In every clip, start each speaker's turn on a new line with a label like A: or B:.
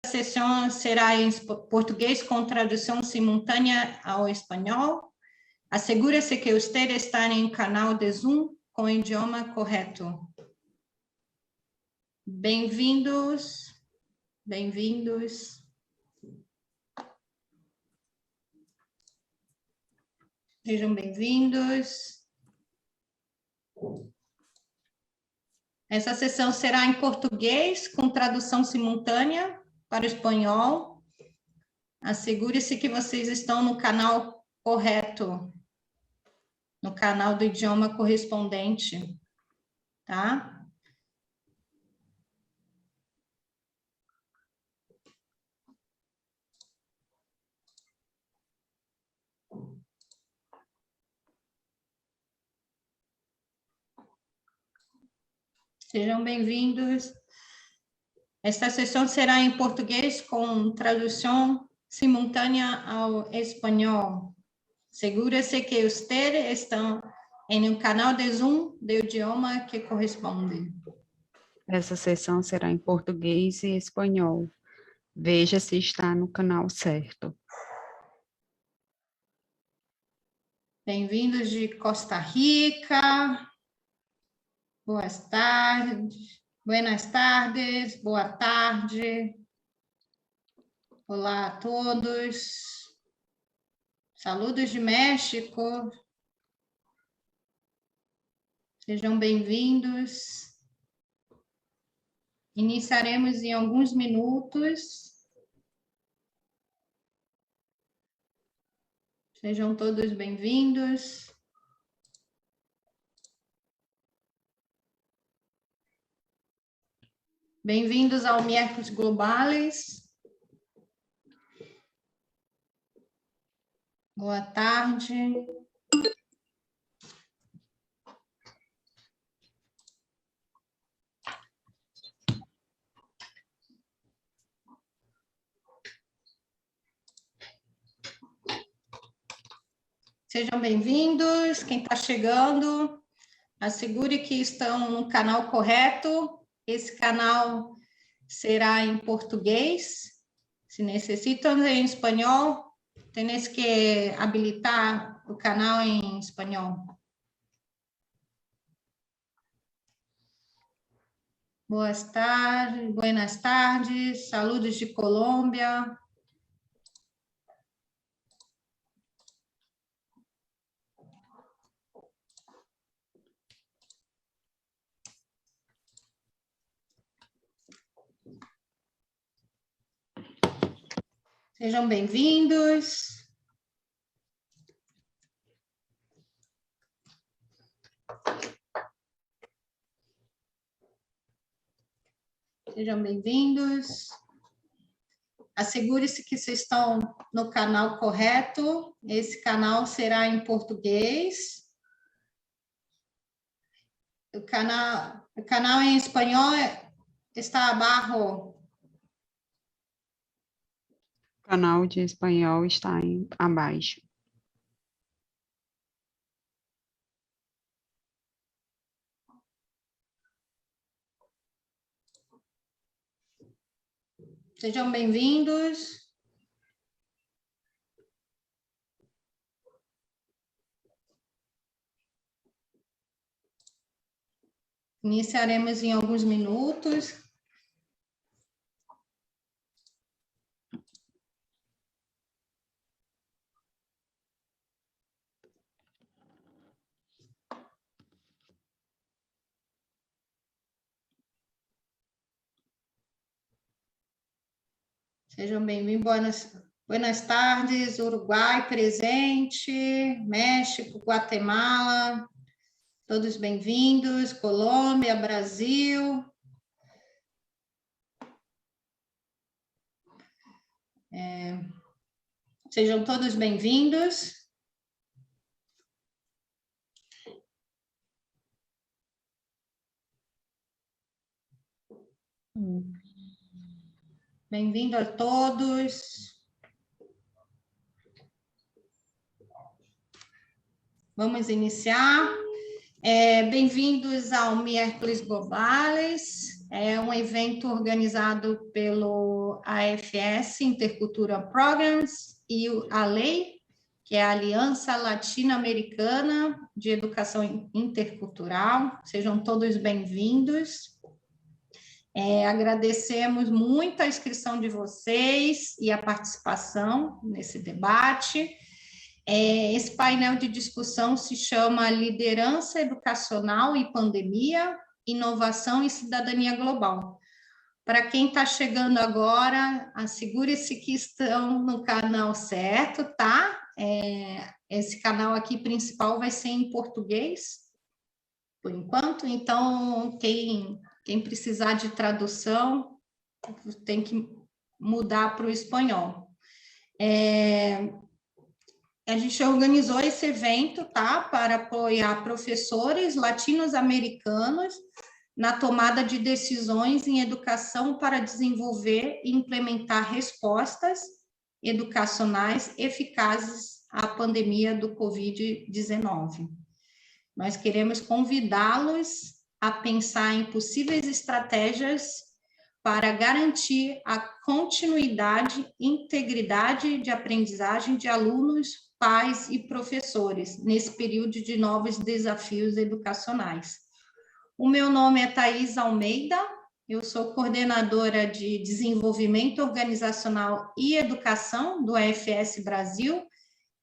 A: sessão será em português com tradução simultânea ao espanhol. Assegure-se que você está em canal de Zoom com o idioma correto. Bem-vindos, bem-vindos. Sejam bem-vindos. Essa sessão será em português com tradução simultânea para o espanhol. Assegure-se que vocês estão no canal correto, no canal do idioma correspondente, tá? Sejam bem-vindos. Esta sessão será em português com tradução simultânea ao espanhol. Segure-se que vocês estão em um canal de Zoom do idioma que corresponde.
B: Essa sessão será em português e espanhol. Veja se está no canal certo.
A: Bem-vindos de Costa Rica. Boas tardes. Buenas tardes. Boa tarde. Olá a todos. Saludos de México. Sejam bem-vindos. Iniciaremos em alguns minutos. Sejam todos bem-vindos. Bem-vindos ao Miércoles Globales. Boa tarde. Sejam bem-vindos. Quem está chegando, assegure que estão no canal correto. Esse canal será em português. Se necessitam em espanhol, tens que habilitar o canal em espanhol. Boas tardes, buenas tardes, saludos de Colômbia. Sejam bem-vindos. Sejam bem-vindos. Assegure-se que vocês estão no canal correto. Esse canal será em português. O canal em espanhol está abaixo.
B: O canal de espanhol está abaixo.
A: Sejam bem-vindos. Iniciaremos em alguns minutos. Sejam bem-vindos. Buenas tardes, Uruguai presente, México, Guatemala, todos bem-vindos, Colômbia, Brasil. Sejam todos bem-vindos. Bem-vindo a todos. Vamos iniciar. Bem-vindos ao Miércoles Globales. é um evento organizado pelo AFS, Intercultural Programs, e a LEI, que é a Aliança Latino-Americana de Educação Intercultural. Sejam todos bem-vindos. Agradecemos muito a inscrição de vocês e a participação nesse debate. Esse painel de discussão se chama Liderança Educacional e Pandemia, Inovação e Cidadania Global. Para quem está chegando agora, assegure-se que estão no canal certo, tá? Esse canal aqui principal vai ser em português, por enquanto, então quem precisar de tradução tem que mudar para o espanhol. A gente organizou esse evento, tá, para apoiar professores latino-americanos na tomada de decisões em educação para desenvolver e implementar respostas educacionais eficazes à pandemia do Covid-19. Nós queremos convidá-los a pensar em possíveis estratégias para garantir a continuidade e integridade de aprendizagem de alunos, pais e professores nesse período de novos desafios educacionais. O meu nome é Thaís Almeida, eu sou coordenadora de Desenvolvimento Organizacional e Educação do AFS Brasil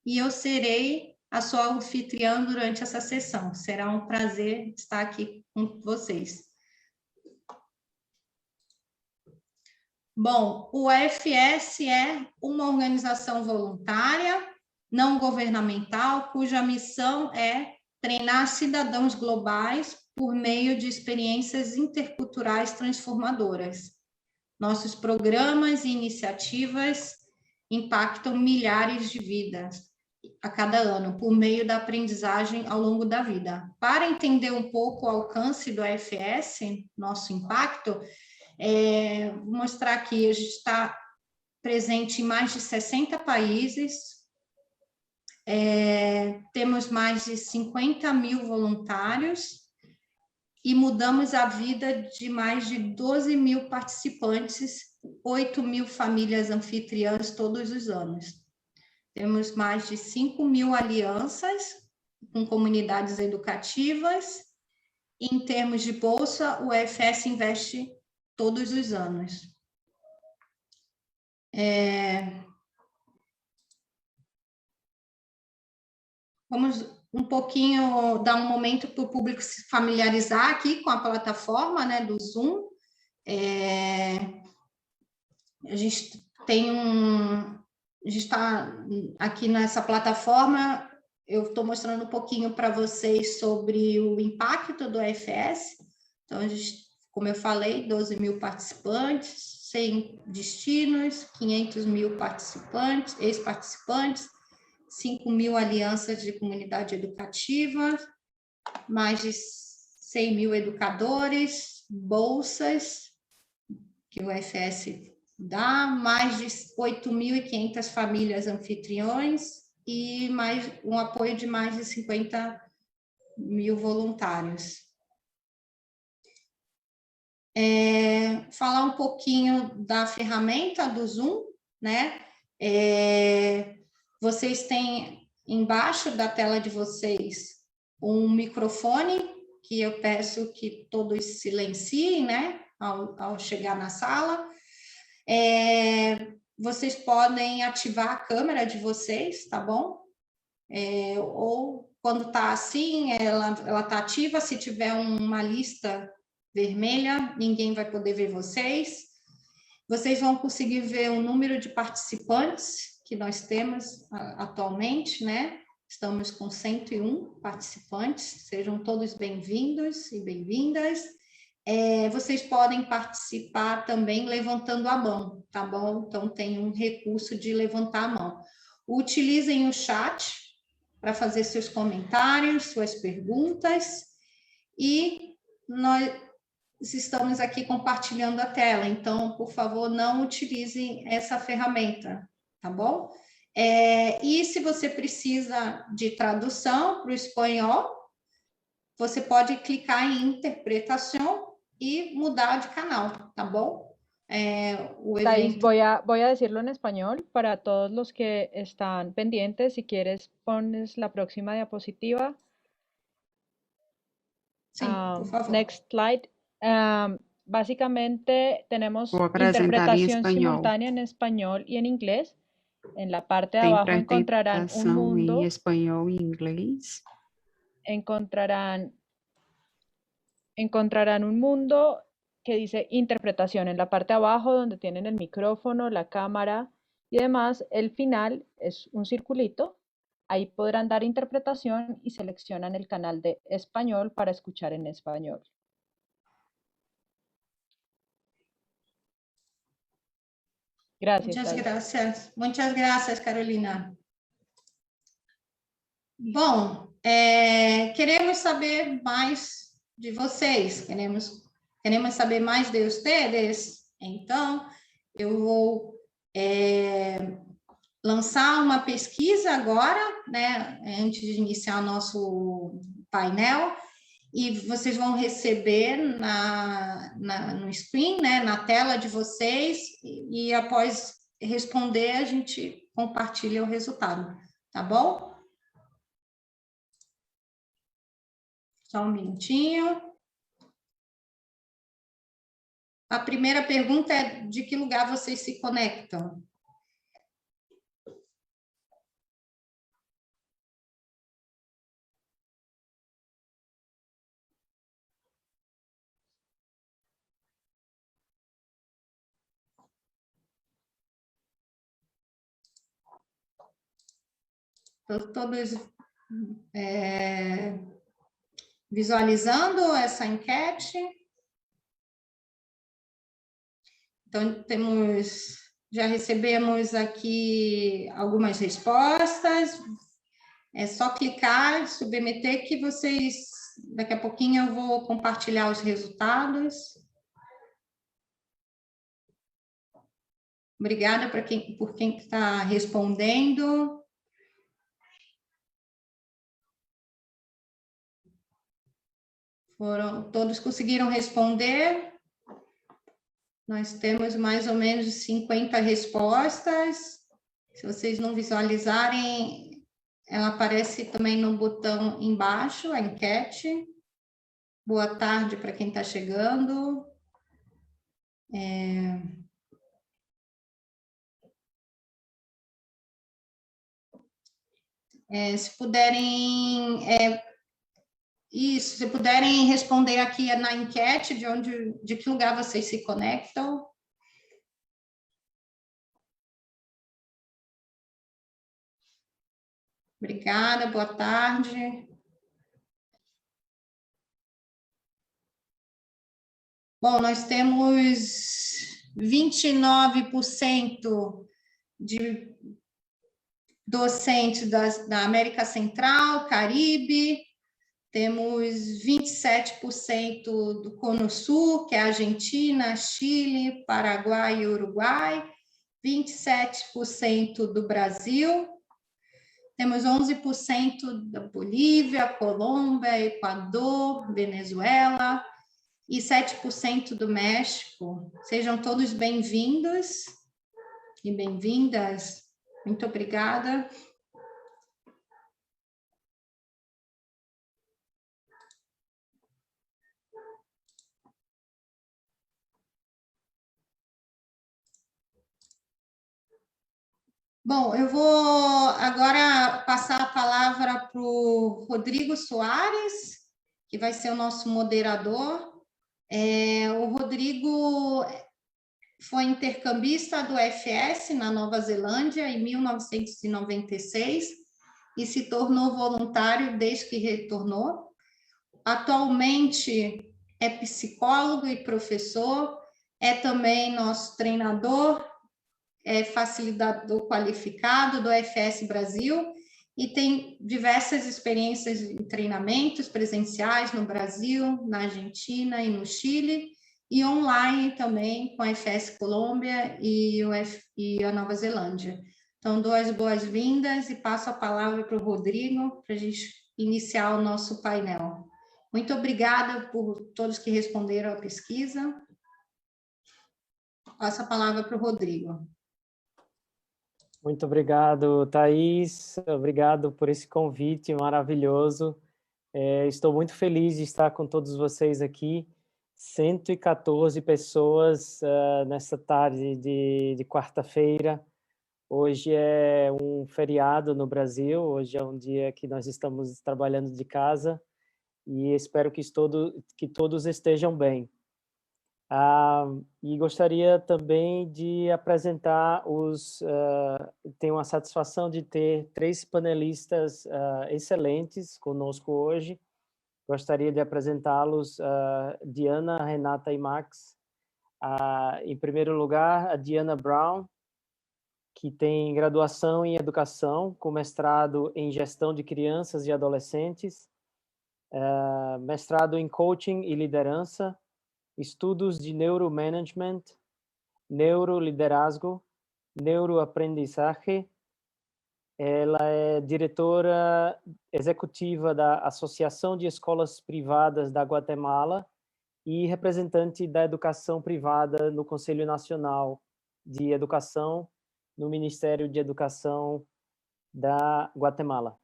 A: e eu serei a sua anfitriã durante essa sessão. Será um prazer estar aqui com vocês. Bom, o AFS é uma organização voluntária, não governamental, cuja missão é treinar cidadãos globais por meio de experiências interculturais transformadoras. Nossos programas e iniciativas impactam milhares de vidas a cada ano, por meio da aprendizagem ao longo da vida. Para entender um pouco o alcance do AFS, nosso impacto, vou mostrar aqui, a gente está presente em mais de 60 países, temos mais de 50 mil voluntários e mudamos a vida de mais de 12 mil participantes, 8 mil famílias anfitriãs todos os anos. Temos mais de 5 mil alianças com comunidades educativas. Em termos de bolsa, o EFS investe todos os anos. Vamos um pouquinho, dar um momento para o público se familiarizar aqui com a plataforma, né, do Zoom. A gente está aqui nessa plataforma, eu estou mostrando um pouquinho para vocês sobre o impacto do AFS. Então, a gente, como eu falei, 12 mil participantes, 100 destinos, 500 mil participantes, ex-participantes, 5 mil alianças de comunidade educativa, mais de 100 mil educadores, bolsas que o AFS dá, mais de 8.500 famílias anfitriões e um apoio de mais de 50 mil voluntários. Falar um pouquinho da ferramenta do Zoom, né? Vocês têm embaixo da tela de vocês um microfone, que eu peço que todos silenciem, né? Ao chegar na sala. Vocês podem ativar a câmera de vocês, tá bom? Ou quando tá assim, ela tá ativa, se tiver uma lista vermelha, ninguém vai poder ver vocês. Vocês vão conseguir ver o número de participantes que nós temos atualmente, né? Estamos com 101 participantes, sejam todos bem-vindos e bem-vindas. Vocês podem participar também levantando a mão, tá bom? Então, tem um recurso de levantar a mão. Utilizem o chat para fazer seus comentários, suas perguntas, e nós estamos aqui compartilhando a tela, então, por favor, não utilizem essa ferramenta, tá bom? E se você precisa de tradução para o espanhol, você pode clicar em interpretação e mudar de canal, tá bom? O
C: Thais,
A: evento...
C: voy a decirlo en español para todos los que están pendientes. Si quieres, pones la próxima diapositiva.
A: Sim, por favor.
C: Next slide. Básicamente tenemos
B: Vou apresentar em
C: interpretación
B: espanhol.
C: simultánea en español y en inglés. En la parte de
B: Tem
C: abajo encontrarán un
B: interpretação
C: mundo.
B: em espanhol e inglês.
C: Encontrarán un mundo que dice interpretación en la parte de abajo, donde tienen el micrófono, la cámara y demás. El final es un circulito. Ahí podrán dar interpretación y seleccionan el canal de español para escuchar en español. Gracias.
A: Muitas graças, Carolina. Bom, queremos saber mais de vocês, queremos saber mais de vocês. Então, eu vou lançar uma pesquisa agora, né, antes de iniciar o nosso painel, e vocês vão receber no screen, né, na tela de vocês, e após responder, a gente compartilha o resultado, tá bom? Só um minutinho. A primeira pergunta é: de que lugar vocês se conectam? Todos visualizando essa enquete? Então, já recebemos aqui algumas respostas. É só clicar, submeter, que vocês, daqui a pouquinho eu vou compartilhar os resultados. Obrigada por quem está respondendo. Todos conseguiram responder? Nós temos mais ou menos 50 respostas. Se vocês não visualizarem, ela aparece também no botão embaixo, a enquete. Boa tarde para quem está chegando. Se puderem... Isso, se puderem responder aqui na enquete de que lugar vocês se conectam. Obrigada, boa tarde. Bom, nós temos 29% de docentes da América Central, Caribe. Temos 27% do Cono Sul, que é Argentina, Chile, Paraguai e Uruguai. 27% do Brasil. Temos 11% da Bolívia, Colômbia, Equador, Venezuela e 7% do México. Sejam todos bem-vindos e bem-vindas. Muito obrigada. Bom, eu vou agora passar a palavra para o Rodrigo Soares, que vai ser o nosso moderador. O Rodrigo foi intercambista do FS na Nova Zelândia em 1996 e se tornou voluntário desde que retornou. Atualmente é psicólogo e professor, é também nosso treinador, é facilitador qualificado do FS Brasil e tem diversas experiências em treinamentos presenciais no Brasil, na Argentina e no Chile, e online também com a FS Colômbia e a Nova Zelândia. Então, dou as boas-vindas e passo a palavra para o Rodrigo para a gente iniciar o nosso painel. Muito obrigada por todos que responderam à pesquisa. Passo a palavra para o Rodrigo.
D: Muito obrigado, Thaís. Obrigado por esse convite maravilhoso. Estou muito feliz de estar com todos vocês aqui. 114 pessoas nessa tarde de quarta-feira. Hoje é um feriado no Brasil, hoje é um dia que nós estamos trabalhando de casa e espero que todos estejam bem. E gostaria também de apresentar tenho a satisfação de ter 3 panelistas excelentes conosco hoje. Gostaria de apresentá-los, Diana, Renata e Max. Em primeiro lugar, a Diana Brown, que tem graduação em Educação, com mestrado em Gestão de Crianças e Adolescentes, mestrado em Coaching e Liderança, estudos de Neuromanagement, Neuroliderazgo, Neuroaprendizagem. Ela é diretora executiva da Associação de Escolas Privadas da Guatemala e representante da educação privada no Conselho Nacional de Educação, no Ministério de Educação da Guatemala.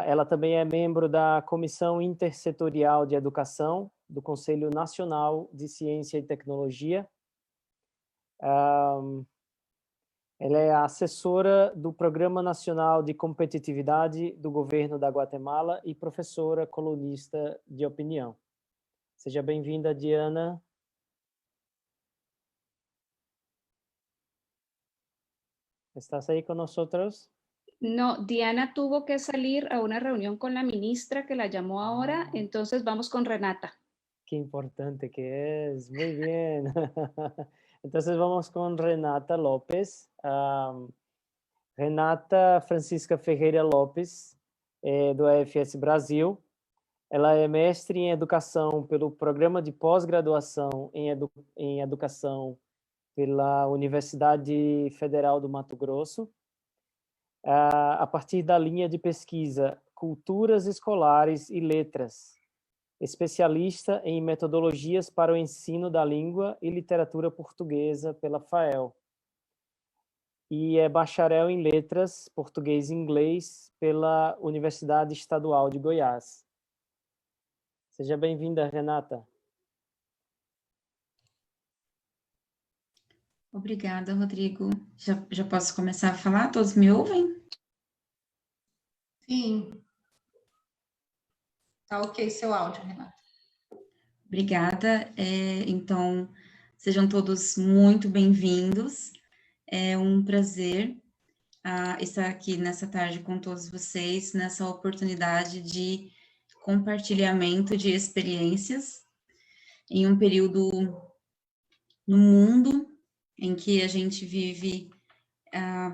D: Ela também é membro da Comissão Intersetorial de Educação do Conselho Nacional de Ciência e Tecnologia. Ela é a assessora do Programa Nacional de Competitividade do Governo da Guatemala e professora colunista de opinião. Seja bem-vinda, Diana. ¿Estás ahí con nosotros?
E: No, Diana tuvo que salir a una reunión con la ministra que la llamó ahora, entonces vamos con Renata.
D: Qué importante que es, muy bien. Entonces vamos con Renata Lopes. Renata Francisca Ferreira Lopes, do AFS Brasil. Ela é mestre em Educação pelo Programa de Pós-Graduação em Educação pela Universidade Federal do Mato Grosso, a partir da linha de pesquisa Culturas Escolares e Letras, especialista em metodologias para o ensino da língua e literatura portuguesa pela FAEL, e é bacharel em Letras, Português e Inglês pela Universidade Estadual de Goiás. Seja bem-vinda, Renata.
F: Obrigada, Rodrigo. Já posso começar a falar? Todos me ouvem?
A: Sim. Tá ok seu áudio, Renata.
F: Obrigada. Então, sejam todos muito bem-vindos. É um prazer estar aqui nessa tarde com todos vocês, nessa oportunidade de compartilhamento de experiências em um período no mundo em que a gente vive,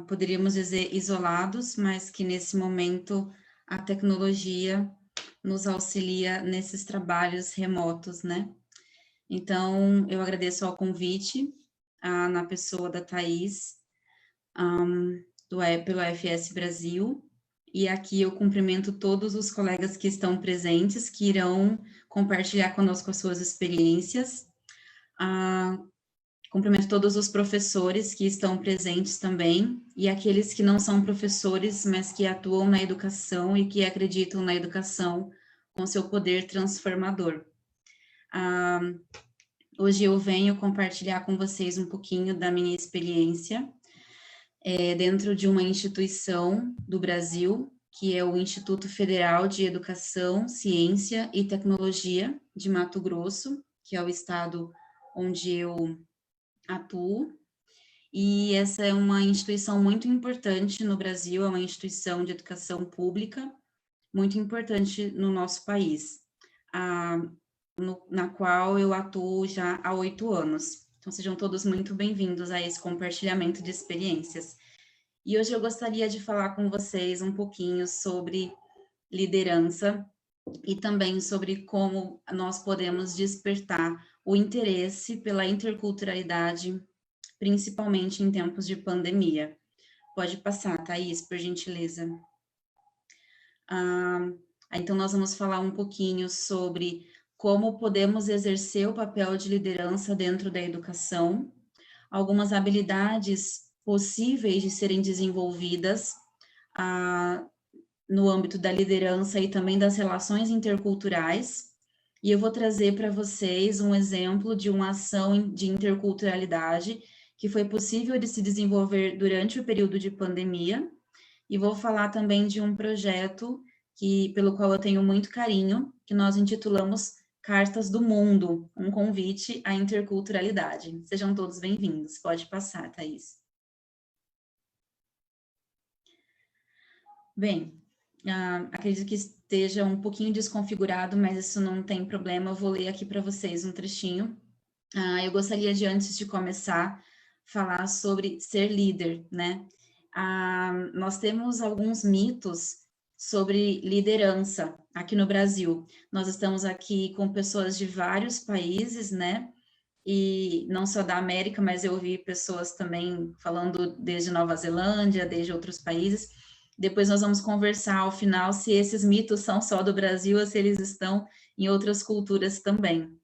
F: poderíamos dizer, isolados, mas que nesse momento a tecnologia nos auxilia nesses trabalhos remotos, né? Então, eu agradeço ao convite, na pessoa da Thaís, pelo AFS Brasil, e aqui eu cumprimento todos os colegas que estão presentes, que irão compartilhar conosco as suas experiências. Cumprimento todos os professores que estão presentes também, e aqueles que não são professores, mas que atuam na educação e que acreditam na educação com seu poder transformador. Hoje eu venho compartilhar com vocês um pouquinho da minha experiência dentro de uma instituição do Brasil, que é o Instituto Federal de Educação, Ciência e Tecnologia de Mato Grosso, que é o estado onde eu atuo, e essa é uma instituição muito importante no Brasil, é uma instituição de educação pública muito importante no nosso país, na qual eu atuo já há 8 anos. Então, sejam todos muito bem-vindos a esse compartilhamento de experiências. E hoje eu gostaria de falar com vocês um pouquinho sobre liderança e também sobre como nós podemos despertar o interesse pela interculturalidade, principalmente em tempos de pandemia. Pode passar, Thaís, por gentileza. Então, nós vamos falar um pouquinho sobre como podemos exercer o papel de liderança dentro da educação, algumas habilidades possíveis de serem desenvolvidas no âmbito da liderança e também das relações interculturais. E eu vou trazer para vocês um exemplo de uma ação de interculturalidade que foi possível de se desenvolver durante o período de pandemia. E vou falar também de um projeto pelo qual eu tenho muito carinho, que nós intitulamos Cartas do Mundo, um convite à interculturalidade. Sejam todos bem-vindos. Pode passar, Thaís. Bem, acredito que esteja um pouquinho desconfigurado, mas isso não tem problema, eu vou ler aqui para vocês um trechinho. Eu gostaria de, antes de começar, falar sobre ser líder, né? Nós temos alguns mitos sobre liderança aqui no Brasil. Nós estamos aqui com pessoas de vários países, né? E não só da América, mas eu ouvi pessoas também falando desde Nova Zelândia, desde outros países. Depois nós vamos conversar ao final se esses mitos são só do Brasil ou se eles estão em outras culturas também.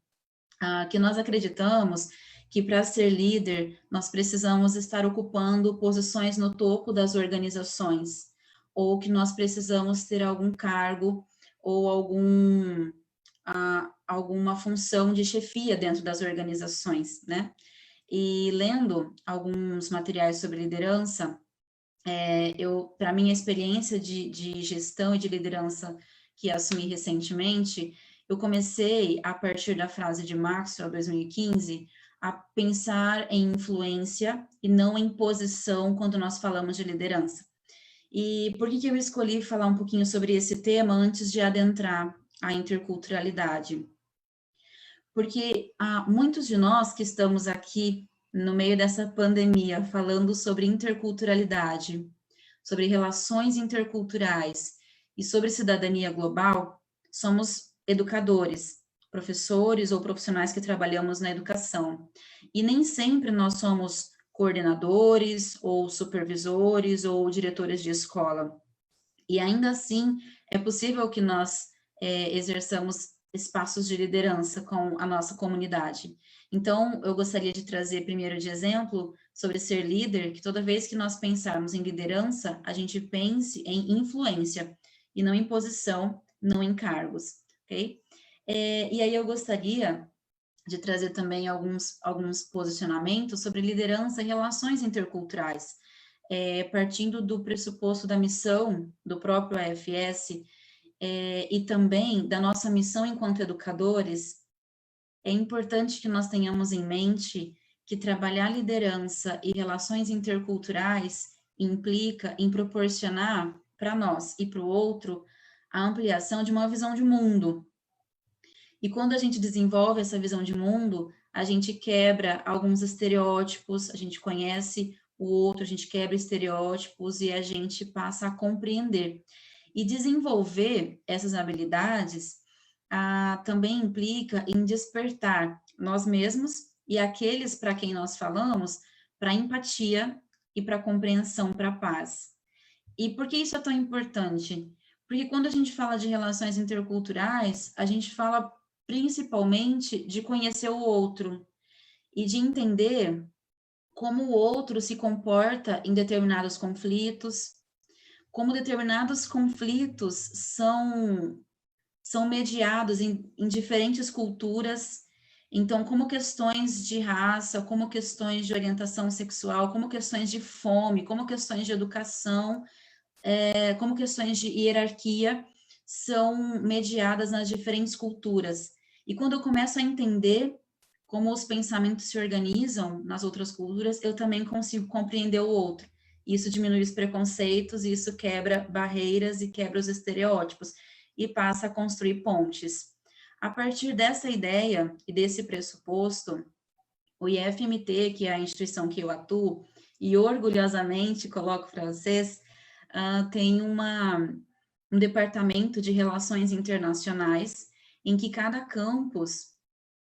F: Que nós acreditamos que para ser líder, nós precisamos estar ocupando posições no topo das organizações, ou que nós precisamos ter algum cargo ou alguma função de chefia dentro das organizações, né? E lendo alguns materiais sobre liderança, para minha experiência de gestão e de liderança que assumi recentemente, eu comecei, a partir da frase de Maxwell, 2015, a pensar em influência e não em posição quando nós falamos de liderança. E por que eu escolhi falar um pouquinho sobre esse tema antes de adentrar a interculturalidade? Porque muitos de nós que estamos aqui no meio dessa pandemia falando sobre interculturalidade, sobre relações interculturais e sobre cidadania global, somos educadores, professores ou profissionais que trabalhamos na educação. E nem sempre nós somos coordenadores ou supervisores ou diretores de escola. E ainda assim, é possível que nós exerçamos espaços de liderança com a nossa comunidade. Então, eu gostaria de trazer primeiro de exemplo sobre ser líder, que toda vez que nós pensarmos em liderança, a gente pense em influência, e não em posição, não em cargos, ok? E aí eu gostaria de trazer também alguns posicionamentos sobre liderança e relações interculturais, partindo do pressuposto da missão do próprio AFS, e também da nossa missão enquanto educadores. É importante que nós tenhamos em mente que trabalhar liderança e relações interculturais implica em proporcionar para nós e para o outro a ampliação de uma visão de mundo. E quando a gente desenvolve essa visão de mundo, a gente quebra alguns estereótipos, a gente conhece o outro, a gente quebra estereótipos e a gente passa a compreender. E desenvolver essas habilidades também implica em despertar nós mesmos e aqueles para quem nós falamos para empatia e para compreensão, para a paz. E por que isso é tão importante? Porque quando a gente fala de relações interculturais, a gente fala principalmente de conhecer o outro e de entender como o outro se comporta em determinados conflitos, como determinados conflitos são mediados em diferentes culturas. Então, como questões de raça, como questões de orientação sexual, como questões de fome, como questões de educação, como questões de hierarquia, são mediadas nas diferentes culturas. E quando eu começo a entender como os pensamentos se organizam nas outras culturas, eu também consigo compreender o outro. Isso diminui os preconceitos, isso quebra barreiras e quebra os estereótipos, e passa a construir pontes. A partir dessa ideia e desse pressuposto, o IFMT, que é a instituição que eu atuo, e orgulhosamente coloco para vocês, tem um departamento de relações internacionais, em que cada campus,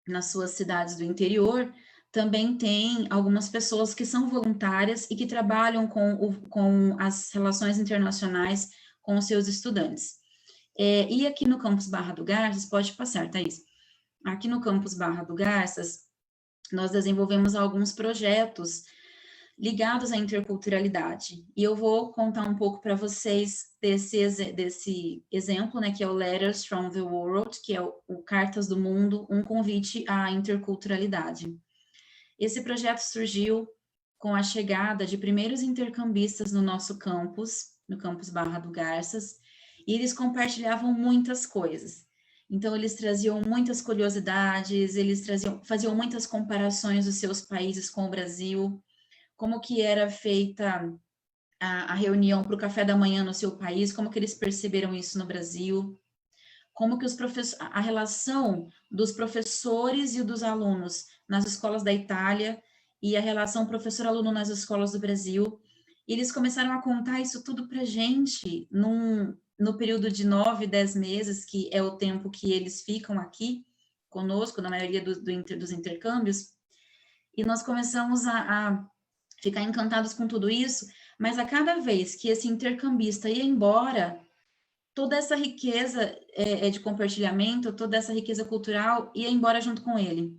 F: nas suas cidades do interior, também tem algumas pessoas que são voluntárias e que trabalham com as relações internacionais com os seus estudantes. E aqui no campus Barra do Garças, pode passar, Thaís. Aqui no campus Barra do Garças, nós desenvolvemos alguns projetos ligados à interculturalidade. E eu vou contar um pouco para vocês desse exemplo, né, que é o Letters from the World, que é o Cartas do Mundo, um convite à interculturalidade. Esse projeto surgiu com a chegada de primeiros intercambistas no nosso campus, no campus Barra do Garças, e eles compartilhavam muitas coisas. Então, eles traziam muitas curiosidades, faziam muitas comparações dos seus países com o Brasil, como que era feita a reunião para o café da manhã no seu país, como que eles perceberam isso no Brasil, como que a relação dos professores e dos alunos nas escolas da Itália e a relação professor-aluno nas escolas do Brasil. E eles começaram a contar isso tudo para a gente no período de 9, 10 meses, que é o tempo que eles ficam aqui conosco, na maioria dos intercâmbios, e nós começamos a ficar encantados com tudo isso, mas a cada vez que esse intercambista ia embora, toda essa riqueza de compartilhamento, toda essa riqueza cultural ia embora junto com ele.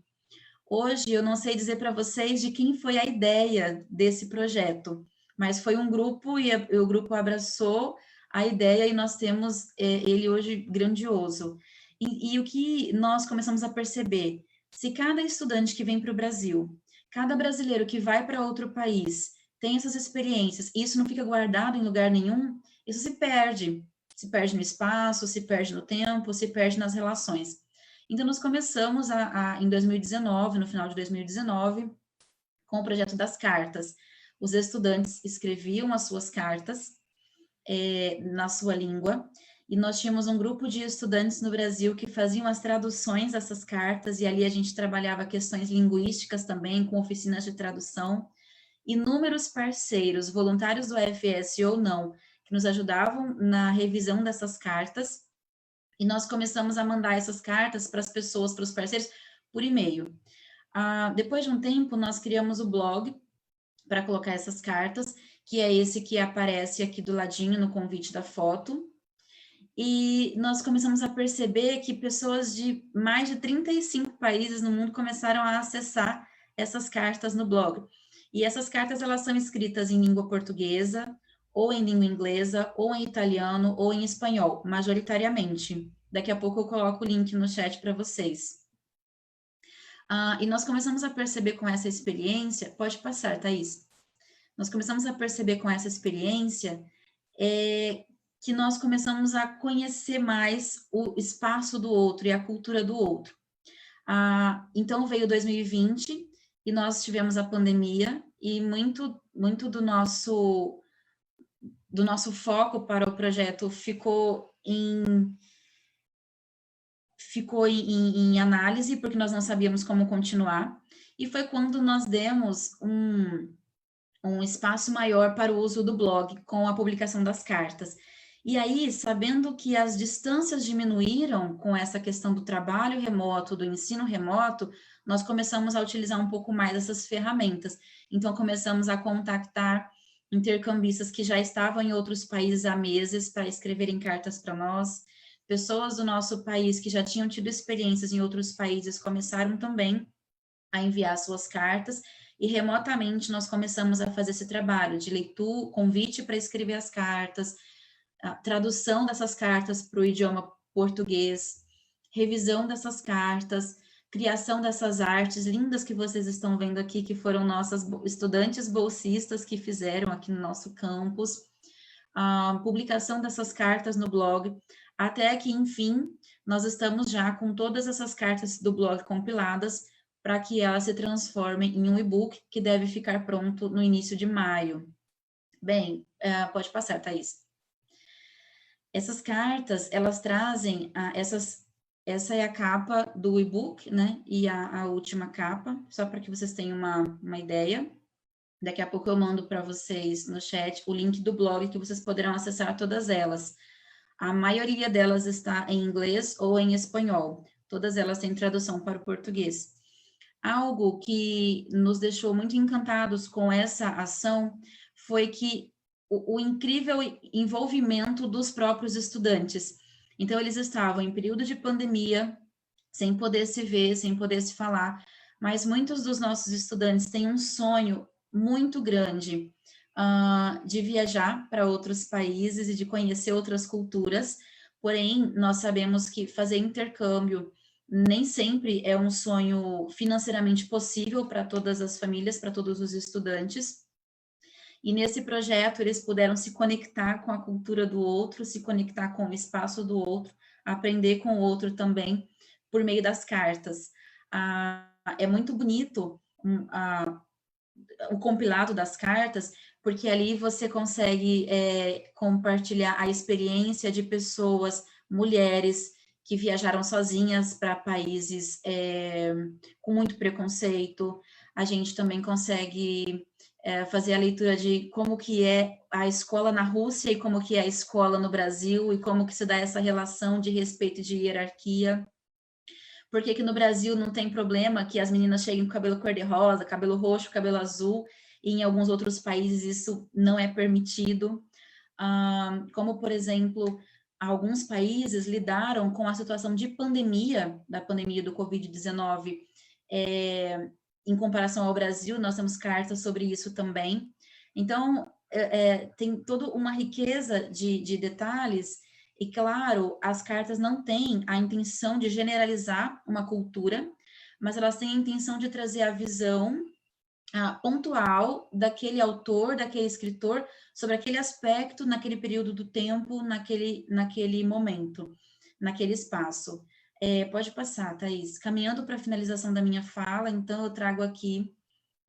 F: Hoje, eu não sei dizer para vocês de quem foi a ideia desse projeto, mas foi um grupo e o grupo abraçou a ideia e nós temos ele hoje grandioso. E o que nós começamos a perceber, se cada estudante que vem para o Brasil, cada brasileiro que vai para outro país tem essas experiências, e isso não fica guardado em lugar nenhum, isso se perde no espaço, se perde no tempo, se perde nas relações. Então, nós começamos em 2019, no final de 2019, com o projeto das cartas. Os estudantes escreviam as suas cartas na sua língua, e nós tínhamos um grupo de estudantes no Brasil que faziam as traduções dessas cartas, e ali a gente trabalhava questões linguísticas também, com oficinas de tradução. Inúmeros parceiros, voluntários do UFS ou não, que nos ajudavam na revisão dessas cartas, e nós começamos a mandar essas cartas para as pessoas, para os parceiros, por e-mail. Depois de um tempo, nós criamos o blog para colocar essas cartas, que é esse que aparece aqui do ladinho no convite da foto, e nós começamos a perceber que pessoas de mais de 35 países no mundo começaram a acessar essas cartas no blog. E essas cartas, elas são escritas em língua portuguesa, ou em língua inglesa, ou em italiano, ou em espanhol, majoritariamente. Daqui a pouco eu coloco o link no chat para vocês. E nós começamos a perceber com essa experiência, pode passar, Thaís. Nós começamos a perceber com essa experiência que nós começamos a conhecer mais o espaço do outro e a cultura do outro. Então veio 2020 e nós tivemos a pandemia, e muito do nosso foco para o projeto ficou em análise, porque nós não sabíamos como continuar, e foi quando nós demos um espaço maior para o uso do blog, com a publicação das cartas. E aí, sabendo que as distâncias diminuíram com essa questão do trabalho remoto, do ensino remoto, nós começamos a utilizar um pouco mais essas ferramentas. Então, começamos a contactar intercambistas que já estavam em outros países há meses para escreverem cartas para nós. Pessoas do nosso país que já tinham tido experiências em outros países começaram também a enviar suas cartas, e remotamente nós começamos a fazer esse trabalho de leitura, convite para escrever as cartas, a tradução dessas cartas para o idioma português, revisão dessas cartas, criação dessas artes lindas que vocês estão vendo aqui, que foram nossas estudantes bolsistas que fizeram aqui no nosso campus, a publicação dessas cartas no blog, até que, enfim, nós estamos já com todas essas cartas do blog compiladas para que elas se transformem em um e-book que deve ficar pronto no início de maio. Bem, pode passar, Thaís. Essas cartas, elas trazem, essa é a capa do e-book, né, e a última capa, só para que vocês tenham uma ideia. Daqui a pouco eu mando para vocês no chat o link do blog, que vocês poderão acessar todas elas. A maioria delas está em inglês ou em espanhol. Todas elas têm tradução para o português. Algo que nos deixou muito encantados com essa ação foi que o incrível envolvimento dos próprios estudantes. Então, eles estavam em período de pandemia, sem poder se ver, sem poder se falar, mas muitos dos nossos estudantes têm um sonho muito grande de viajar para outros países e de conhecer outras culturas, porém, nós sabemos que fazer intercâmbio nem sempre é um sonho financeiramente possível para todas as famílias, para todos os estudantes. E nesse projeto eles puderam se conectar com a cultura do outro, se conectar com o espaço do outro, aprender com o outro também por meio das cartas. É muito bonito o compilado das cartas, porque ali você consegue compartilhar a experiência de pessoas, mulheres, que viajaram sozinhas para países com muito preconceito. A gente também consegue fazer a leitura de como que é a escola na Rússia e como que é a escola no Brasil e como que se dá essa relação de respeito e de hierarquia. Por que que no Brasil não tem problema que as meninas cheguem com cabelo cor-de-rosa, cabelo roxo, cabelo azul, e em alguns outros países isso não é permitido? Como, por exemplo, alguns países lidaram com a situação de pandemia, da pandemia do Covid-19, em comparação ao Brasil, nós temos cartas sobre isso também. Então, tem toda uma riqueza de detalhes, e claro, as cartas não têm a intenção de generalizar uma cultura, mas elas têm a intenção de trazer a visão pontual daquele autor, daquele escritor, sobre aquele aspecto, naquele período do tempo, naquele momento, naquele espaço. Pode passar, Thaís. Caminhando para a finalização da minha fala, então eu trago aqui,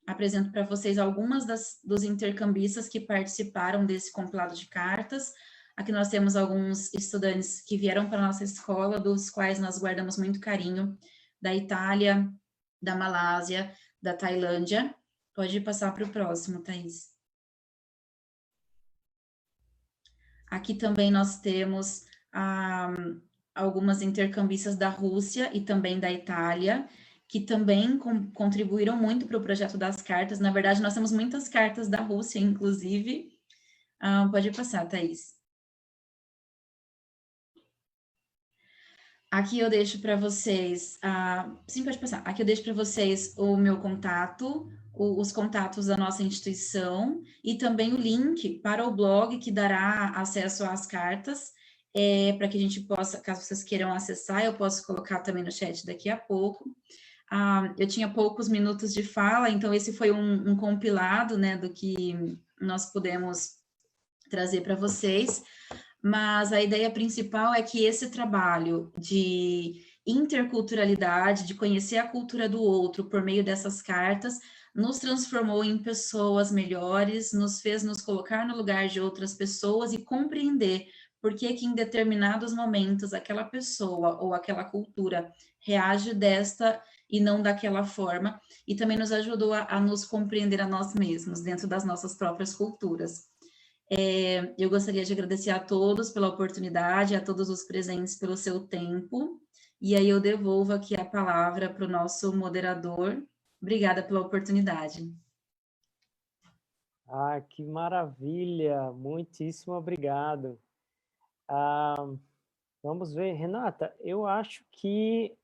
F: apresento para vocês algumas dos intercambistas que participaram desse compilado de cartas. Aqui nós temos alguns estudantes que vieram para a nossa escola, dos quais nós guardamos muito carinho, da Itália, da Malásia, da Tailândia. Pode passar para o próximo, Thaís. Aqui também nós temos algumas intercambistas da Rússia e também da Itália, que também contribuíram muito para o projeto das cartas. Na verdade, nós temos muitas cartas da Rússia, inclusive. Pode passar, Thaís. Aqui eu deixo para vocês, sim, pode passar. Aqui eu deixo para vocês o meu contato, os contatos da nossa instituição e também o link para o blog que dará acesso às cartas, para que a gente possa, caso vocês queiram acessar, eu posso colocar também no chat daqui a pouco. Eu tinha poucos minutos de fala, então esse foi um compilado, né, do que nós pudemos trazer para vocês. Mas a ideia principal é que esse trabalho de interculturalidade, de conhecer a cultura do outro por meio dessas cartas, nos transformou em pessoas melhores, nos fez nos colocar no lugar de outras pessoas e compreender por que em determinados momentos aquela pessoa ou aquela cultura reage desta e não daquela forma, e também nos ajudou a nos compreender a nós mesmos dentro das nossas próprias culturas. Eu gostaria de agradecer a todos pela oportunidade, a todos os presentes pelo seu tempo, e aí eu devolvo aqui a palavra para o nosso moderador. Obrigada pela oportunidade.
D: Que maravilha! Muitíssimo obrigado. Vamos ver, Renata, eu acho que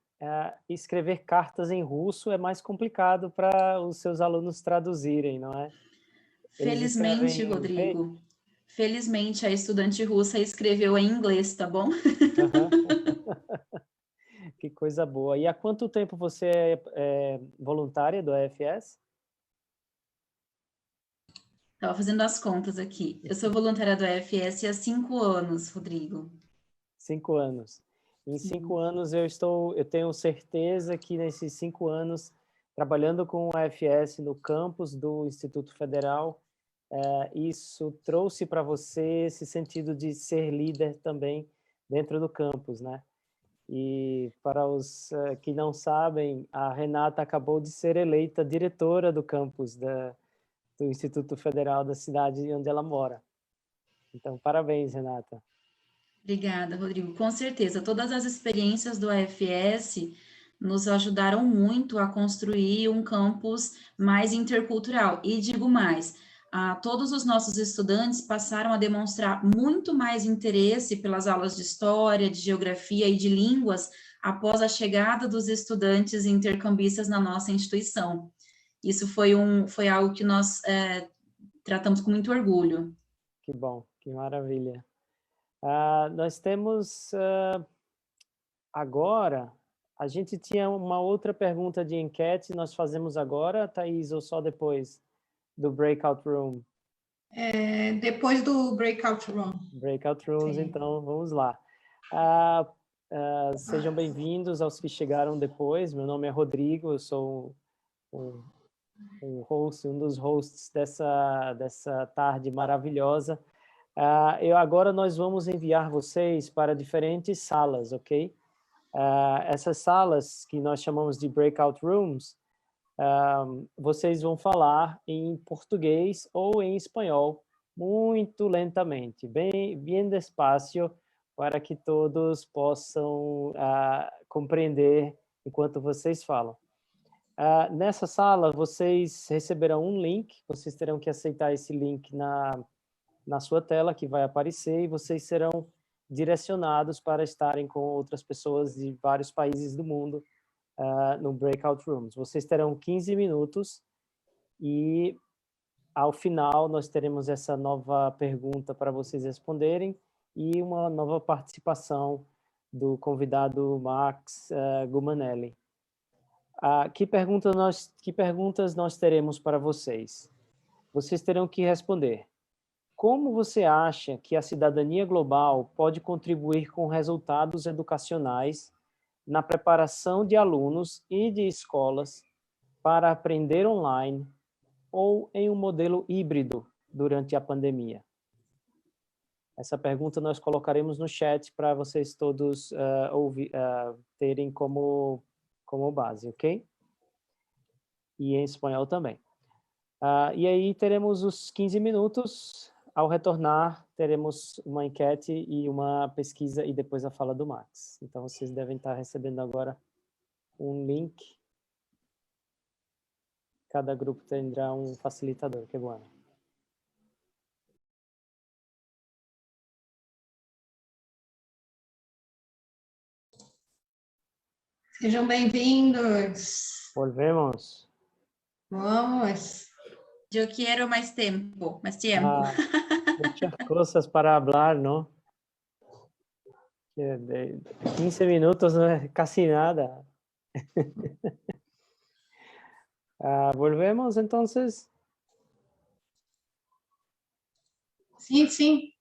D: escrever cartas em russo é mais complicado para os seus alunos traduzirem, não é?
F: Felizmente, Rodrigo, felizmente a estudante russa escreveu em inglês, tá bom?
D: Que coisa boa. E há quanto tempo você é voluntária do AFS?
F: Estava fazendo as contas aqui. Eu sou voluntária do AFS há 5 anos, Rodrigo.
D: 5 anos. Em 5 anos eu tenho certeza que nesses 5 anos, trabalhando com o AFS no campus do Instituto Federal, isso trouxe para você esse sentido de ser líder também dentro do campus, né? E para os que não sabem, a Renata acabou de ser eleita diretora do campus do Instituto Federal da cidade onde ela mora. Então, parabéns, Renata.
F: Obrigada, Rodrigo. Com certeza, todas as experiências do AFS nos ajudaram muito a construir um campus mais intercultural. E digo mais, todos os nossos estudantes passaram a demonstrar muito mais interesse pelas aulas de história, de geografia e de línguas após a chegada dos estudantes intercambistas na nossa instituição. Isso foi algo que nós tratamos com muito orgulho.
D: Que bom, que maravilha. Nós temos agora, a gente tinha uma outra pergunta de enquete, nós fazemos agora, Thaís, ou só depois do Breakout Room?
A: Depois do Breakout Room.
D: Breakout Rooms,
A: Sim.
D: então vamos lá. Sejam bem-vindos aos que chegaram depois. Meu nome é Rodrigo, eu sou um dos hosts dessa tarde maravilhosa. Agora nós vamos enviar vocês para diferentes salas, ok? Essas salas que nós chamamos de Breakout Rooms, vocês vão falar em português ou em espanhol, muito lentamente, bem despacio, para que todos possam compreender enquanto vocês falam. Nessa sala, vocês receberão um link, vocês terão que aceitar esse link na sua tela, que vai aparecer, e vocês serão direcionados para estarem com outras pessoas de vários países do mundo no Breakout Rooms. Vocês terão 15 minutos e, ao final, nós teremos essa nova pergunta para vocês responderem e uma nova participação do convidado Max Gumanelli. Que perguntas nós teremos para vocês? Vocês terão que responder. Como você acha que a cidadania global pode contribuir com resultados educacionais na preparação de alunos e de escolas para aprender online ou em um modelo híbrido durante a pandemia? Essa pergunta nós colocaremos no chat para vocês todos terem como base, ok? E em espanhol também. E aí teremos os 15 minutos. Ao retornar, teremos uma enquete e uma pesquisa e depois a fala do Max. Então, vocês devem estar recebendo agora um link. Cada grupo terá um facilitador. Que bom.
A: Sejam bem-vindos.
D: Volvemos.
A: Vamos.
F: Eu quero mais tempo.
D: Muchas cosas para hablar, ¿no? 15 minutos no es casi nada. ¿Volvemos entonces?
A: Sim, sim.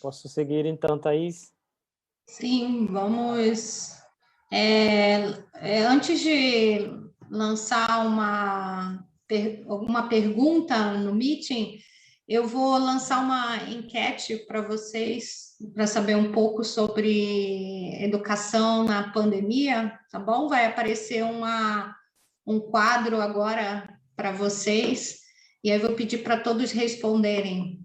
D: Posso seguir então, Thaís?
A: Sim, vamos. Antes de lançar alguma pergunta no meeting, eu vou lançar uma enquete para vocês, para saber um pouco sobre educação na pandemia, tá bom? Vai aparecer um quadro agora para vocês, e aí eu vou pedir para todos responderem.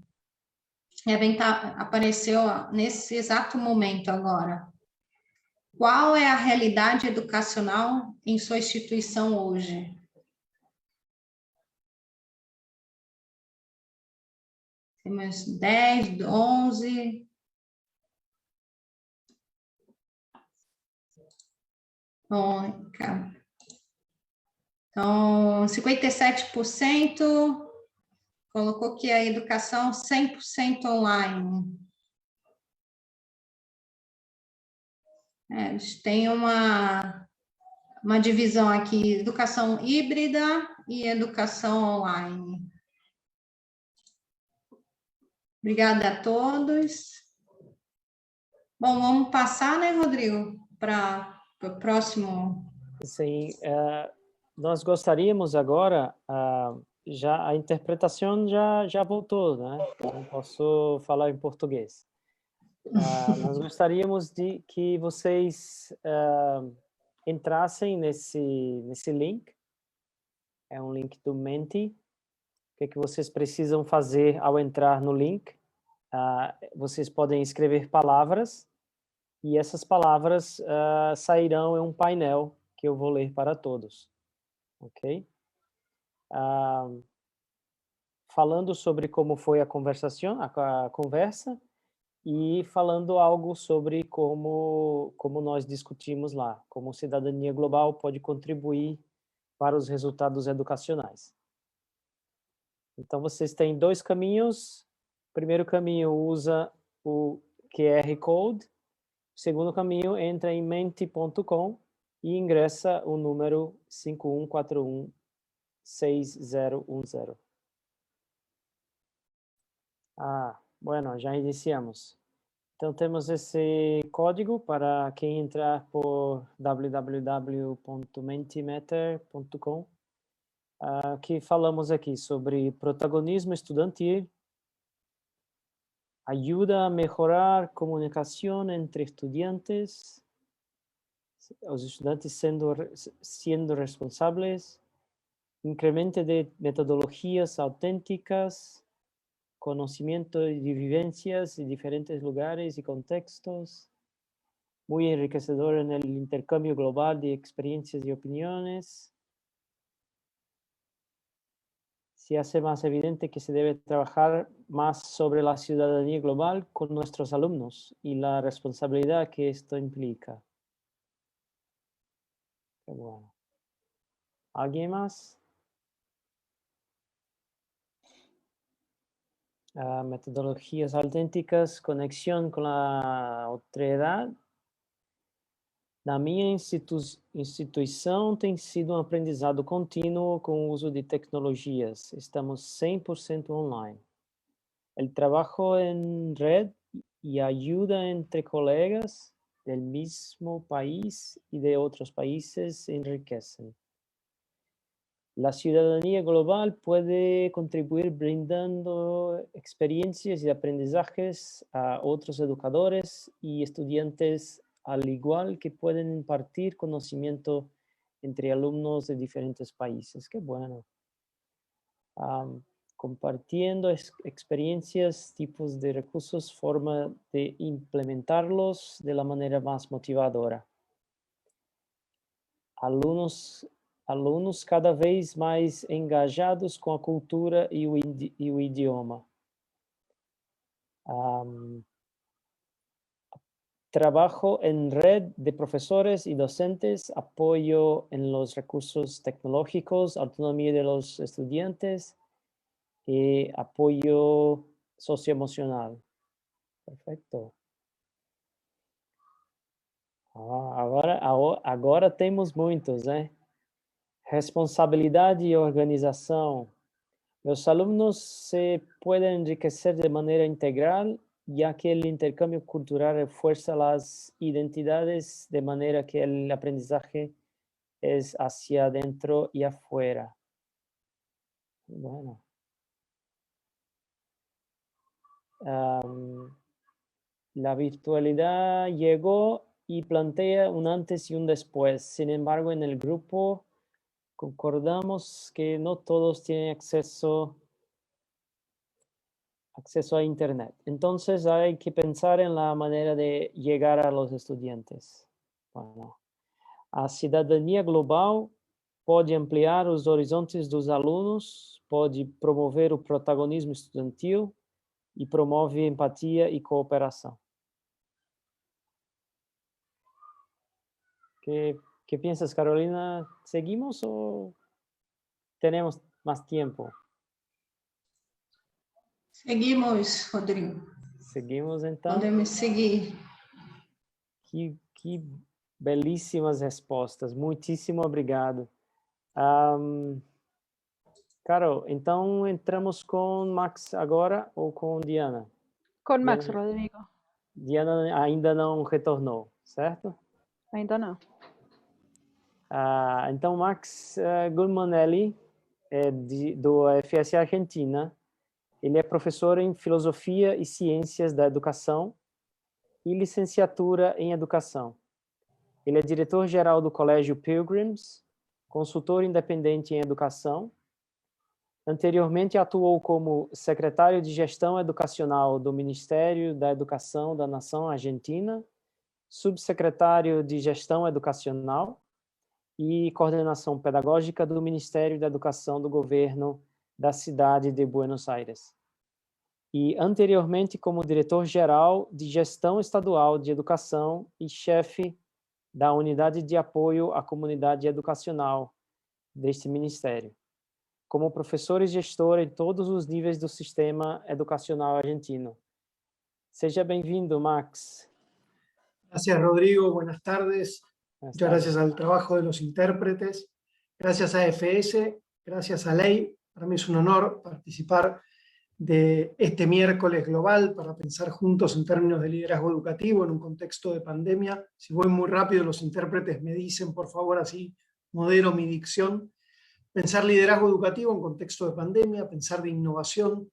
A: Apareceu nesse exato momento agora. Qual é a realidade educacional em sua instituição hoje? Temos 10, 11. Bom, então, 57% colocou que a educação 100% online. Eles têm uma divisão aqui, educação híbrida e educação online. Obrigada a todos. Bom, vamos passar, né, Rodrigo, para o próximo.
D: Sim, nós gostaríamos agora, já a interpretação já voltou, né? Não posso falar em português. Nós gostaríamos de que vocês entrassem nesse link. É um link do Menti. O que vocês precisam fazer ao entrar no link? Vocês podem escrever palavras e essas palavras sairão em um painel que eu vou ler para todos. Ok? falando sobre como foi a conversa e falando algo sobre como nós discutimos lá, como cidadania global pode contribuir para os resultados educacionais. Então, vocês têm dois caminhos. O primeiro caminho usa o QR Code. O segundo caminho entra em menti.com e ingressa o número 51416010. Bueno, já iniciamos. Então, temos esse código para quem entrar por www.mentimeter.com, que falamos aqui sobre protagonismo estudantil, ajuda a melhorar comunicação entre estudantes, os estudantes sendo responsáveis, incremento de metodologias auténticas, conocimiento de vivencias en diferentes lugares y contextos, muy enriquecedor en el intercambio global de experiencias y opiniones. Se hace más evidente que se debe trabajar más sobre la ciudadanía global con nuestros alumnos y la responsabilidad que esto implica. Qué bueno. ¿Alguien más? Metodologías auténticas, conexión con la otredad. Na minha instituição tem sido um aprendizado contínuo com o uso de tecnologias. Estamos 100% online. O trabalho em red e a ajuda entre colegas do mesmo país e de outros países enriquecem. La ciudadanía global puede contribuir brindando experiencias y aprendizajes a otros educadores y estudiantes, al igual que pueden impartir conocimiento entre alumnos de diferentes países. Qué bueno. Compartiendo experiencias, tipos de recursos, forma de implementarlos de la manera más motivadora. Alunos cada vez mais engajados com a cultura e o idioma. Trabajo en red de profesores y docentes, apoyo en los recursos tecnológicos, autonomía de los estudiantes y apoyo socioemocional. Perfecto. Agora temos muitos, né? Responsabilidade e organização. Los alumnos se pueden enriquecer de manera integral, ya que el intercambio cultural refuerza las identidades de manera que el aprendizaje es hacia adentro y afuera. Bueno. La virtualidad llegó y plantea un antes y un después. Sin embargo, en el grupo concordamos que no todos tienen acceso a Internet. Entonces hay que pensar en la manera de llegar a los estudiantes. Bueno, a cidadania global pode ampliar os horizontes dos alunos, pode promover o protagonismo estudantil e promove empatia e cooperação. ¿Qué piensas, Carolina? ¿Seguimos o tenemos más tiempo?
A: Seguimos, Rodrigo.
D: Seguimos, então.
A: Podemos seguir.
D: Que belíssimas respostas. Muitíssimo obrigado. Carol, então entramos com Max agora ou com Diana?
C: Con Max,
D: Diana,
C: Rodrigo.
D: Diana ainda não retornou, certo?
C: Ainda não.
D: Então, Max Gulmanelli, do FS Argentina, ele é professor em Filosofia e Ciências da Educação e licenciatura em Educação. Ele é diretor-geral do Colégio Pilgrims, consultor independente em Educação. Anteriormente atuou como secretário de Gestão Educacional do Ministério da Educação da Nação Argentina, subsecretário de Gestão Educacional e Coordenação Pedagógica do Ministério da Educação do Governo da cidade de Buenos Aires. E anteriormente como diretor-geral de Gestão Estadual de Educação e chefe da Unidade de Apoio à Comunidade Educacional deste Ministério, como professor e gestor em todos os níveis do sistema educacional argentino. Seja bem-vindo, Max.
G: Gracias, Rodrigo. Buenas tardes.
D: Buenas
G: Muchas
D: tardes.
G: gracias al trabajo de los intérpretes. Gracias a EFS, gracias a Ley. Para mí es un honor participar de este miércoles global para pensar juntos en términos de liderazgo educativo en un contexto de pandemia. Si voy muy rápido, los intérpretes me dicen, por favor, así modero mi dicción. Pensar liderazgo educativo en contexto de pandemia, pensar de innovación,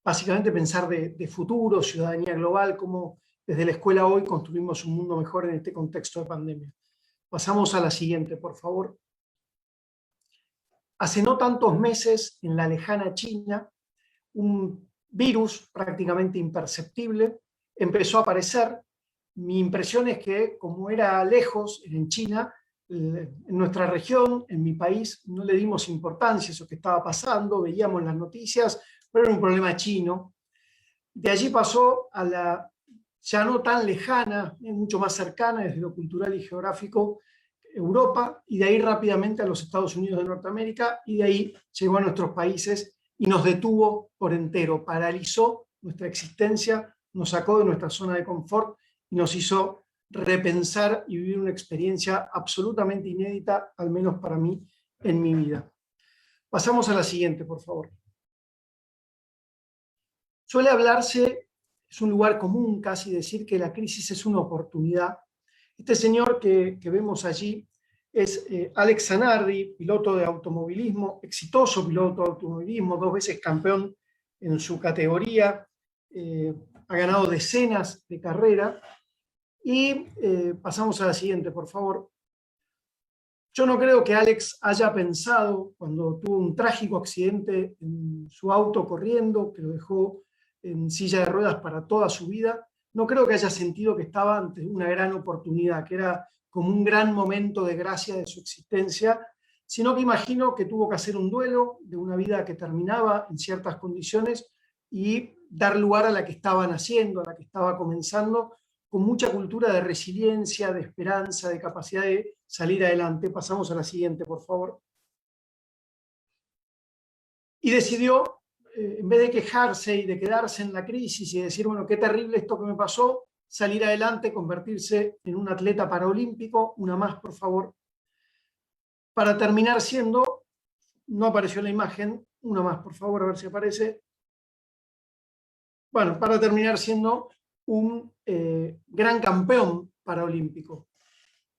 G: básicamente pensar de futuro, ciudadanía global, cómo desde la escuela hoy construimos un mundo mejor en este contexto de pandemia. Pasamos a la siguiente, por favor. Hace no tantos meses, en la lejana China, un virus prácticamente imperceptible empezó a aparecer. Mi impresión es que, como era lejos, en China, en nuestra región, en mi país, no le dimos importancia a eso que estaba pasando, veíamos las noticias, pero era un problema chino. De allí pasó a la ya no tan lejana, mucho más cercana desde lo cultural y geográfico, Europa, y de ahí rápidamente a los Estados Unidos de Norteamérica, y de ahí llegó a nuestros países y nos detuvo por entero, paralizó nuestra existencia, nos sacó de nuestra zona de confort y nos hizo repensar y vivir una experiencia absolutamente inédita, al menos para mí, en mi vida. Pasamos a la siguiente, por favor. Suele hablarse, es un lugar común casi decir que la crisis es una oportunidad. Este señor que vemos allí es Alex Zanardi, piloto de automovilismo, exitoso piloto de automovilismo, 2 veces campeón en su categoría, ha ganado decenas de carreras. Y pasamos a la siguiente, por favor. Yo no creo que Alex haya pensado, cuando tuvo un trágico accidente en su auto corriendo, que lo dejó en silla de ruedas para toda su vida, no creo que haya sentido que estaba ante una gran oportunidad, que era como un gran momento de gracia de su existencia, sino que imagino que tuvo que hacer un duelo de una vida que terminaba en ciertas condiciones y dar lugar a la que estaba naciendo, a la que estaba comenzando, con mucha cultura de resiliencia, de esperanza, de capacidad de salir adelante. Pasamos a la siguiente, por favor. Y decidió, en vez de quejarse y de quedarse en la crisis y decir, bueno, qué terrible esto que me pasó, salir adelante, convertirse en un atleta paraolímpico. Una más, por favor. Para terminar siendo, no apareció la imagen, una más, por favor, a ver si aparece. Bueno, para terminar siendo un gran campeón paraolímpico.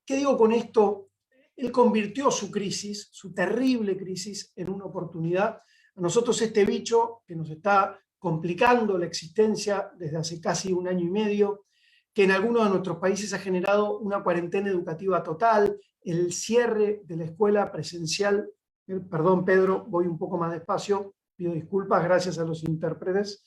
G: ¿Qué digo con esto? Él convirtió su crisis, su terrible crisis, en una oportunidad. A nosotros este bicho que nos está complicando la existencia desde hace casi 1 año y medio, que en algunos de nuestros países ha generado una cuarentena educativa total, el cierre de la escuela presencial. Perdón, Pedro, voy un poco más despacio, pido disculpas, gracias a los intérpretes.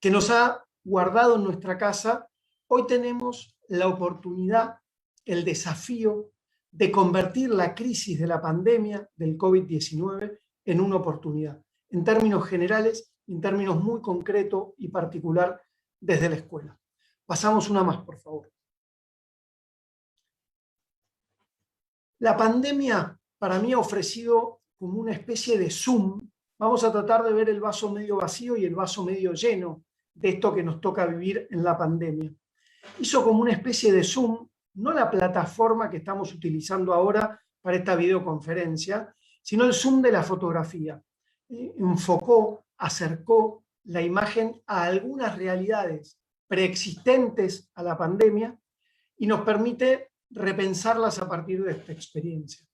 G: Que nos ha guardado en nuestra casa. Hoy tenemos la oportunidad, el desafío de convertir la crisis de la pandemia del COVID-19 en una oportunidad, en términos generales, en términos muy concretos y particular desde la escuela. Pasamos una más, por favor. La pandemia para mí ha ofrecido como una especie de zoom. Vamos a tratar de ver el vaso medio vacío y el vaso medio lleno de esto que nos toca vivir en la pandemia. Hizo como una especie de zoom, no la plataforma que estamos utilizando ahora para esta videoconferencia, sino el zoom de la fotografía. Enfocó, acercó la imagen a algunas realidades preexistentes a la pandemia y nos permite repensarlas a partir de esta experiencia.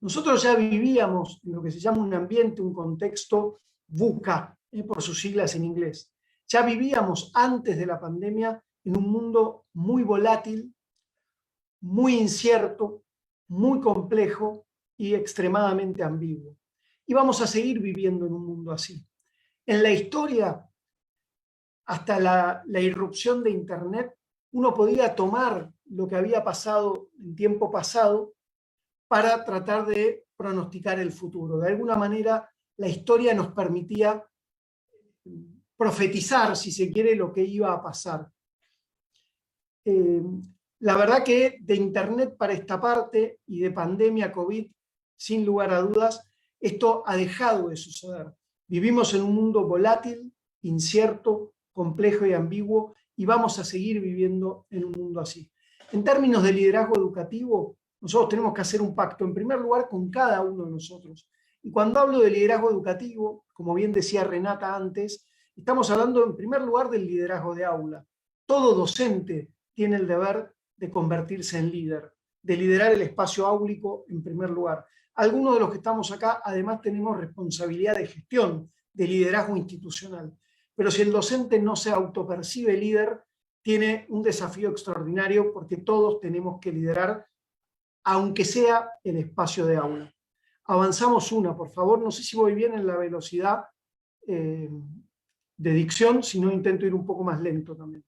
G: Nosotros ya vivíamos en lo que se llama un ambiente, un contexto VUCA, por sus siglas en inglés. Ya vivíamos antes de la pandemia en un mundo muy volátil, muy incierto, muy complejo y extremadamente ambiguo. Y vamos a seguir viviendo en un mundo así. En la historia, hasta la irrupción de Internet, uno podía tomar lo que había pasado en tiempo pasado para tratar de pronosticar el futuro. De alguna manera, la historia nos permitía profetizar, si se quiere, lo que iba a pasar. La verdad que de Internet para esta parte y de pandemia COVID, sin lugar a dudas, esto ha dejado de suceder. Vivimos en un mundo volátil, incierto, complejo y ambiguo, y vamos a seguir viviendo en un mundo así. En términos de liderazgo educativo, nosotros tenemos que hacer un pacto, en primer lugar, con cada uno de nosotros. Y cuando hablo de liderazgo educativo, como bien decía Renata antes, estamos hablando en primer lugar del liderazgo de aula. Todo docente tiene el deber de convertirse en líder, de liderar el espacio áulico en primer lugar. Algunos de los que estamos acá, además, tenemos responsabilidad de gestión, de liderazgo institucional. Pero si el docente no se autopercibe líder, tiene un desafío extraordinario porque todos tenemos que liderar, aunque sea el espacio de aula. Avanzamos una, por favor. No sé si voy bien en la velocidad de dicción, si no intento ir un poco más lento también.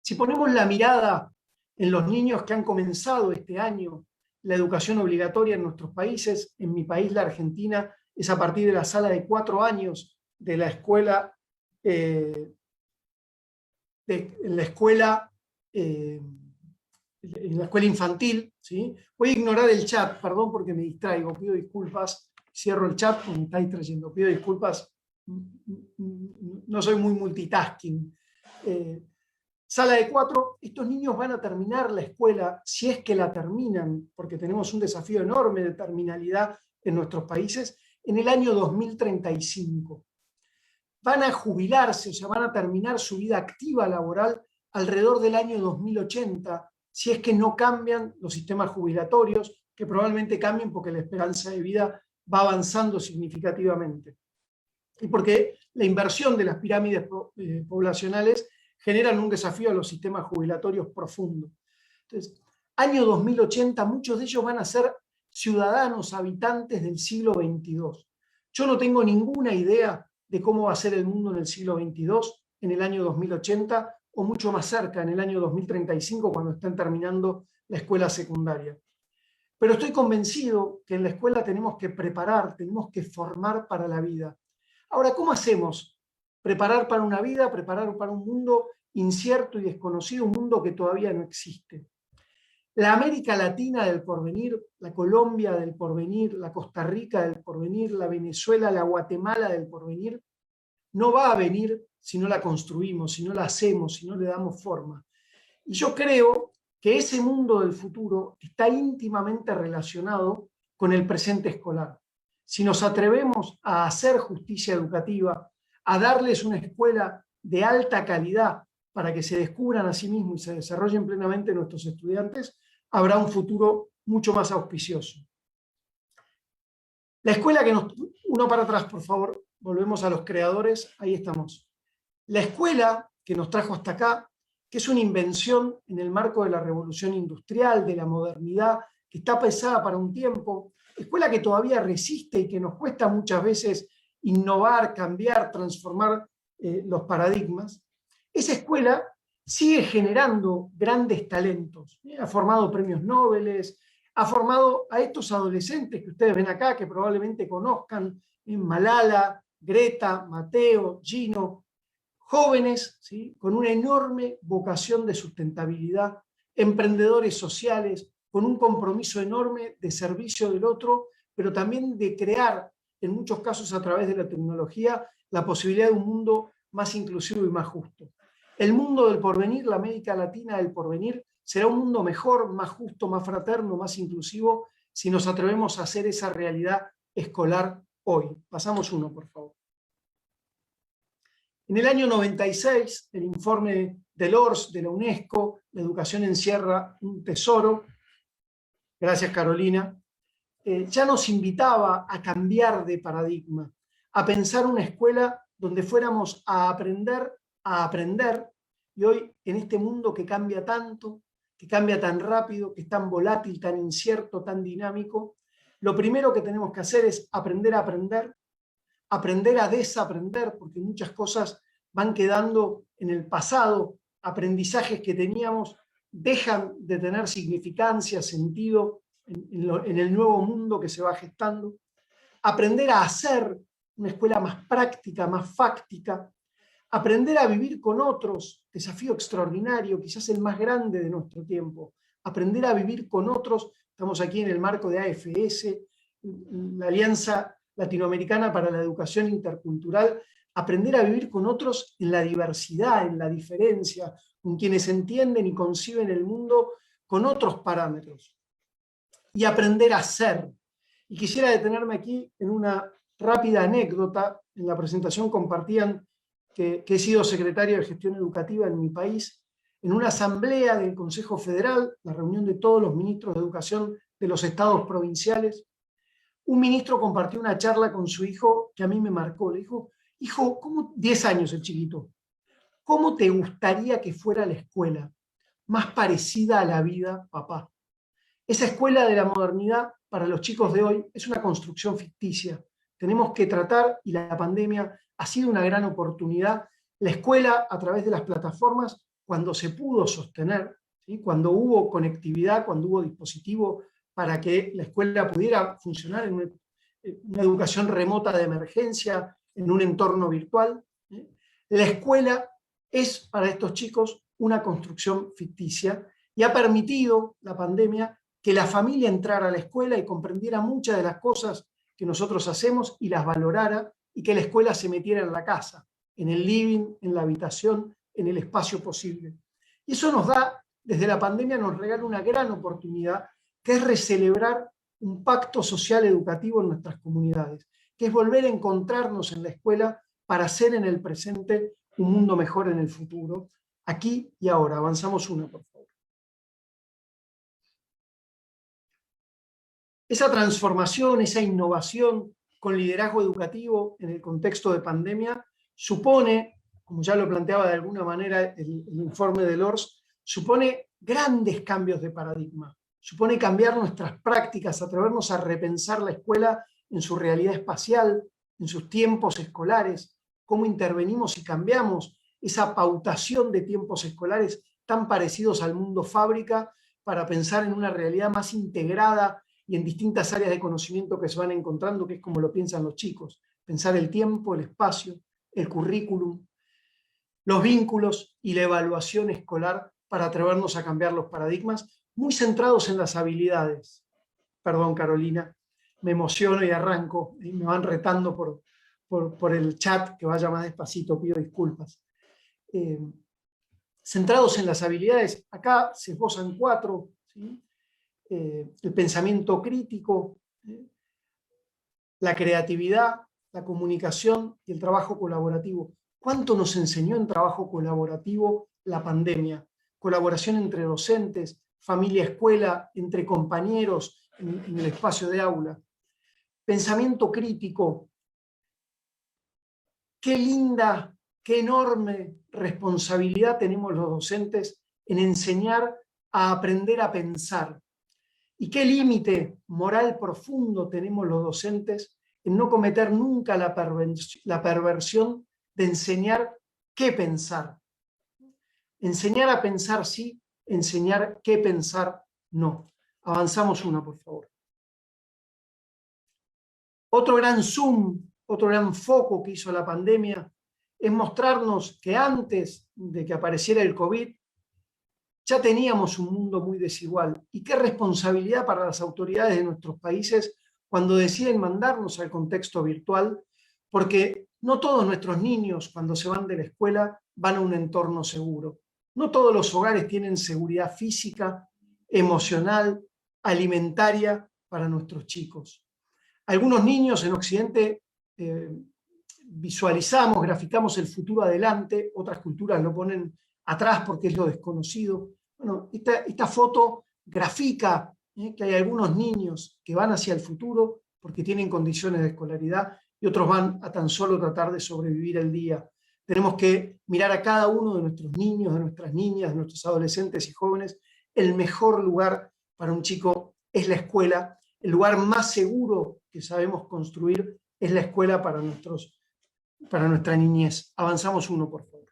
G: Si ponemos la mirada en los niños que han comenzado este año la educación obligatoria en nuestros países, en mi país, la Argentina, es a partir de la sala de 4 años de la escuela, en la escuela infantil, ¿sí? Voy a ignorar el chat, perdón porque me distraigo, pido disculpas, cierro el chat porque me estáis trayendo, pido disculpas, no soy muy multitasking. Sala de 4, estos niños van a terminar la escuela, si es que la terminan, porque tenemos un desafío enorme de terminalidad en nuestros países, en el año 2035. Van a jubilarse, o sea, van a terminar su vida activa laboral alrededor del año 2080, si es que no cambian los sistemas jubilatorios, que probablemente cambien porque la esperanza de vida va avanzando significativamente. Y porque la inversión de las pirámides poblacionales generan un desafío a los sistemas jubilatorios profundos. Entonces, año 2080, muchos de ellos van a ser ciudadanos, habitantes del siglo XXII. Yo no tengo ninguna idea de cómo va a ser el mundo en el siglo XXII, en el año 2080, o mucho más cerca, en el año 2035, cuando estén terminando la escuela secundaria. Pero estoy convencido que en la escuela tenemos que preparar, tenemos que formar para la vida. Ahora, ¿cómo hacemos? Preparar para una vida, preparar para un mundo incierto y desconocido, un mundo que todavía no existe. La América Latina del porvenir, la Colombia del porvenir, la Costa Rica del porvenir, la Venezuela, la Guatemala del porvenir, no va a venir si no la construimos, si no la hacemos, si no le damos forma. Y yo creo que ese mundo del futuro está íntimamente relacionado con el presente escolar. Si nos atrevemos a hacer justicia educativa, a darles una escuela de alta calidad para que se descubran a sí mismos y se desarrollen plenamente nuestros estudiantes, habrá un futuro mucho más auspicioso. La escuela que nos... Uno para atrás, por favor, volvemos a los creadores, ahí estamos. La escuela que nos trajo hasta acá, que es una invención en el marco de la revolución industrial, de la modernidad, que está pensada para un tiempo, escuela que todavía resiste y que nos cuesta muchas veces innovar, cambiar, transformar los paradigmas. Esa escuela sigue generando grandes talentos. Ha formado premios Nobel, ha formado a estos adolescentes que ustedes ven acá, que probablemente conozcan, Malala, Greta, Mateo, Gino, jóvenes, ¿sí?, con una enorme vocación de sustentabilidad, emprendedores sociales, con un compromiso enorme de servicio del otro, pero también de crear, en muchos casos a través de la tecnología, la posibilidad de un mundo más inclusivo y más justo. El mundo del porvenir, la América Latina del porvenir, será un mundo mejor, más justo, más fraterno, más inclusivo, si nos atrevemos a hacer esa realidad escolar hoy. Pasamos uno, por favor. En el año 96, el informe del ORS, de la UNESCO, la educación encierra un tesoro, gracias Carolina, ya nos invitaba a cambiar de paradigma, a pensar una escuela donde fuéramos a aprender, y hoy en este mundo que cambia tanto, que cambia tan rápido, que es tan volátil, tan incierto, tan dinámico, lo primero que tenemos que hacer es aprender a aprender, aprender a desaprender, porque muchas cosas van quedando en el pasado, aprendizajes que teníamos dejan de tener significancia, sentido, en el nuevo mundo que se va gestando, aprender a hacer una escuela más práctica, más fáctica, aprender a vivir con otros, desafío extraordinario, quizás el más grande de nuestro tiempo, aprender a vivir con otros. Estamos aquí en el marco de AFS, la Alianza Latinoamericana para la Educación Intercultural, aprender a vivir con otros en la diversidad, en la diferencia, con quienes entienden y conciben el mundo con otros parámetros. Y aprender a ser. Y quisiera detenerme aquí en una rápida anécdota. En la presentación compartían que he sido secretario de Gestión Educativa en mi país. En una asamblea del Consejo Federal, la reunión de todos los ministros de educación de los estados provinciales, un ministro compartió una charla con su hijo que a mí me marcó. Le dijo: hijo, 10 años el chiquito, ¿cómo te gustaría que fuera la escuela? Más parecida a la vida, papá. Esa escuela de la modernidad para los chicos de hoy es una construcción ficticia. Tenemos que tratar, y la pandemia ha sido una gran oportunidad, la escuela a través de las plataformas, cuando se pudo sostener, ¿sí? Cuando hubo conectividad, cuando hubo dispositivo para que la escuela pudiera funcionar en una educación remota de emergencia, en un entorno virtual. La escuela es para estos chicos una construcción ficticia y ha permitido la pandemia que la familia entrara a la escuela y comprendiera muchas de las cosas que nosotros hacemos y las valorara, y que la escuela se metiera en la casa, en el living, en la habitación, en el espacio posible. Y eso nos da, desde la pandemia nos regala una gran oportunidad, que es recelebrar un pacto social educativo en nuestras comunidades, que es volver a encontrarnos en la escuela para hacer en el presente un mundo mejor en el futuro, aquí y ahora. Avanzamos una, por favor. Esa transformación, esa innovación con liderazgo educativo en el contexto de pandemia supone, como ya lo planteaba de alguna manera el informe de Lors, supone grandes cambios de paradigma, supone cambiar nuestras prácticas, atrevernos a repensar la escuela en su realidad espacial, en sus tiempos escolares, cómo intervenimos y cambiamos esa pautación de tiempos escolares tan parecidos al mundo fábrica para pensar en una realidad más integrada y en distintas áreas de conocimiento que se van encontrando, que es como lo piensan los chicos. Pensar el tiempo, el espacio, el currículum, los vínculos y la evaluación escolar para atrevernos a cambiar los paradigmas, muy centrados en las habilidades. Perdón, Carolina, me emociono y arranco, y me van retando por el chat, que vaya más despacito, pido disculpas. Centrados en las habilidades, acá se esbozan 4, ¿sí? El pensamiento crítico, la creatividad, la comunicación y el trabajo colaborativo. ¿Cuánto nos enseñó en trabajo colaborativo la pandemia? Colaboración entre docentes, familia-escuela, entre compañeros en el espacio de aula. Pensamiento crítico. Qué linda, qué enorme responsabilidad tenemos los docentes en enseñar a aprender a pensar. Y qué límite moral profundo tenemos los docentes en no cometer nunca la perversión de enseñar qué pensar. Enseñar a pensar sí, enseñar qué pensar no. Avanzamos una, por favor. Otro gran zoom, otro gran foco que hizo la pandemia es mostrarnos que antes de que apareciera el COVID ya teníamos un mundo muy desigual. Y qué responsabilidad para las autoridades de nuestros países cuando deciden mandarnos al contexto virtual, porque no todos nuestros niños, cuando se van de la escuela, van a un entorno seguro. No todos los hogares tienen seguridad física, emocional, alimentaria para nuestros chicos. Algunos niños en Occidente visualizamos, graficamos el futuro adelante, otras culturas lo ponen atrás porque es lo desconocido. Bueno, esta foto grafica que hay algunos niños que van hacia el futuro porque tienen condiciones de escolaridad y otros van a tan solo tratar de sobrevivir el día. Tenemos que mirar a cada uno de nuestros niños, de nuestras niñas, de nuestros adolescentes y jóvenes. El mejor lugar para un chico es la escuela. El lugar más seguro que sabemos construir es la escuela para nuestra niñez. Avanzamos uno, por favor.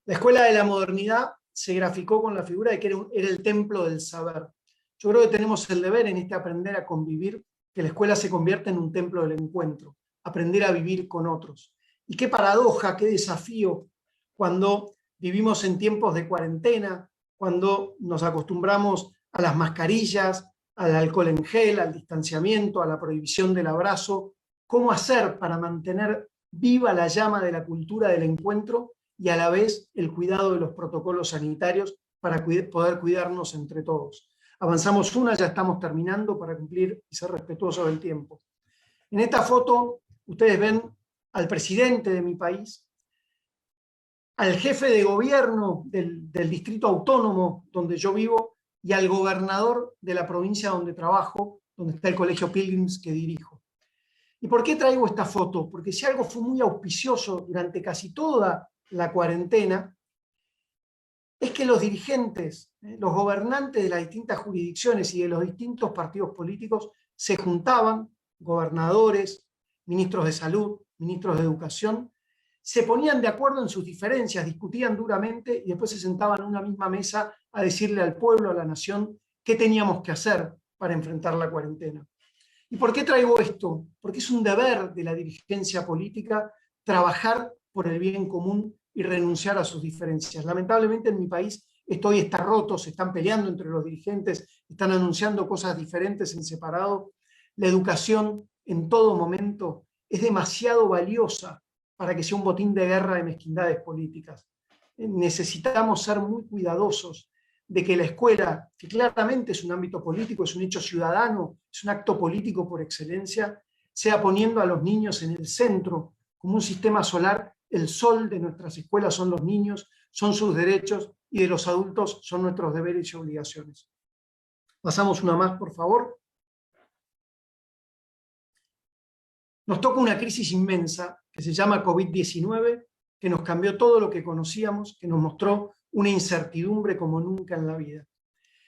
G: La escuela de la modernidad se graficó con la figura de que era el templo del saber. Yo creo que tenemos el deber en este aprender a convivir, que la escuela se convierta en un templo del encuentro, aprender a vivir con otros. Y qué paradoja, qué desafío cuando vivimos en tiempos de cuarentena, cuando nos acostumbramos a las mascarillas, al alcohol en gel, al distanciamiento, a la prohibición del abrazo. ¿Cómo hacer para mantener viva la llama de la cultura del encuentro y a la vez el cuidado de los protocolos sanitarios para poder cuidarnos entre todos? Avanzamos una, ya estamos terminando para cumplir y ser respetuosos del tiempo. En esta foto ustedes ven al presidente de mi país, al jefe de gobierno del distrito autónomo donde yo vivo y al gobernador de la provincia donde trabajo, donde está el Colegio Pilgrims que dirijo. ¿Y por qué traigo esta foto? Porque si algo fue muy auspicioso durante casi toda la cuarentena, es que los dirigentes, los gobernantes de las distintas jurisdicciones y de los distintos partidos políticos se juntaban, gobernadores, ministros de salud, ministros de educación, se ponían de acuerdo en sus diferencias, discutían duramente y después se sentaban en una misma mesa a decirle al pueblo, a la nación, qué teníamos que hacer para enfrentar la cuarentena. ¿Y por qué traigo esto? Porque es un deber de la dirigencia política trabajar por el bien común y renunciar a sus diferencias. Lamentablemente en mi país esto hoy está roto, se están peleando entre los dirigentes, están anunciando cosas diferentes en separado. La educación en todo momento es demasiado valiosa para que sea un botín de guerra de mezquindades políticas. Necesitamos ser muy cuidadosos de que la escuela, que claramente es un ámbito político, es un hecho ciudadano, es un acto político por excelencia, sea poniendo a los niños en el centro, como un sistema solar. El sol de nuestras escuelas son los niños, son sus derechos, y de los adultos son nuestros deberes y obligaciones. Pasamos una más, por favor. Nos toca una crisis inmensa que se llama COVID-19, que nos cambió todo lo que conocíamos, que nos mostró una incertidumbre como nunca en la vida.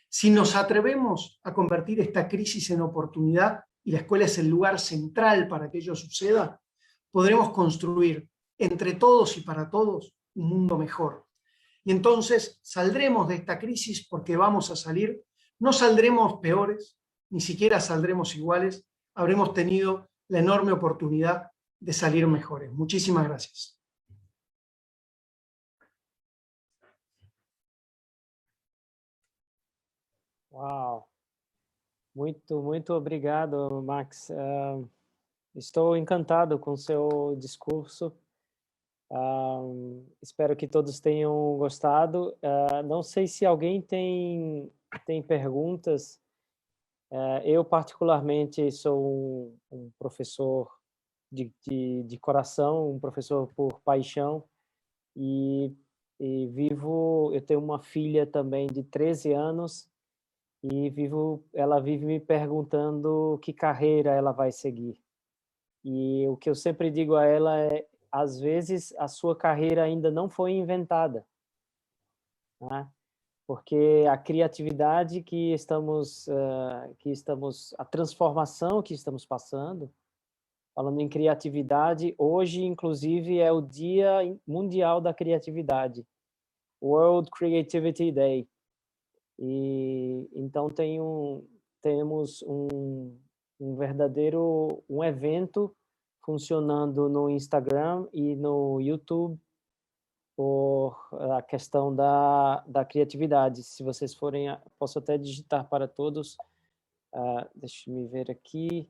G: Si nos atrevemos a convertir esta crisis en oportunidad, y la escuela es el lugar central para que ello suceda, podremos construir entre todos y para todos un mundo mejor. Y entonces saldremos de esta crisis porque vamos a salir, no saldremos peores, ni siquiera saldremos iguales, habremos tenido la enorme oportunidad de salir mejores. Muchísimas gracias.
D: Uau! Muito obrigado, Max. Estou encantado com seu discurso. Espero que todos tenham gostado. Não sei se alguém tem perguntas. Eu, particularmente, sou um professor de coração, um professor por paixão, e eu tenho uma filha também de 13 anos, e ela vive me perguntando que carreira ela vai seguir. E o que eu sempre digo a ela é, às vezes, a sua carreira ainda não foi inventada, né? Porque a criatividade a transformação que estamos passando, falando em criatividade, hoje, inclusive, é o Dia Mundial da Criatividade, World Creativity Day. E então temos um verdadeiro evento funcionando no Instagram e no YouTube por a questão da criatividade. Se vocês forem, posso até digitar para todos, deixa eu ver aqui,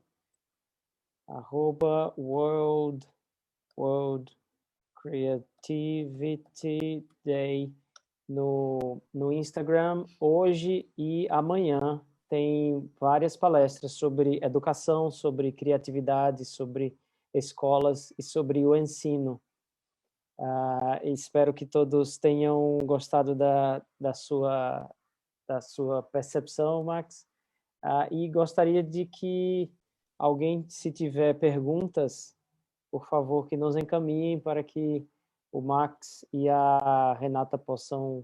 D: @World Creativity Day no Instagram. Hoje e amanhã tem várias palestras sobre educação, sobre criatividade, sobre escolas e sobre o ensino. Espero que todos tenham gostado da sua percepção, Max. E gostaria de que alguém, se tiver perguntas, por favor, que nos encaminhem para que o Max e a Renata possam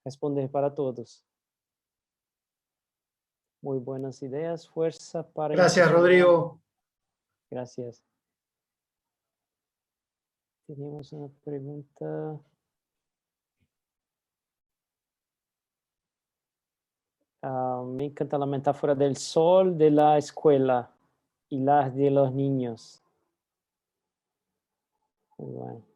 D: responder para todos. Muy buenas ideas, fuerza para...
G: Gracias, Rodrigo.
D: Gracias. Teníamos una pregunta. Me encanta la metáfora del sol de la escuela y las de los niños. Muy bueno.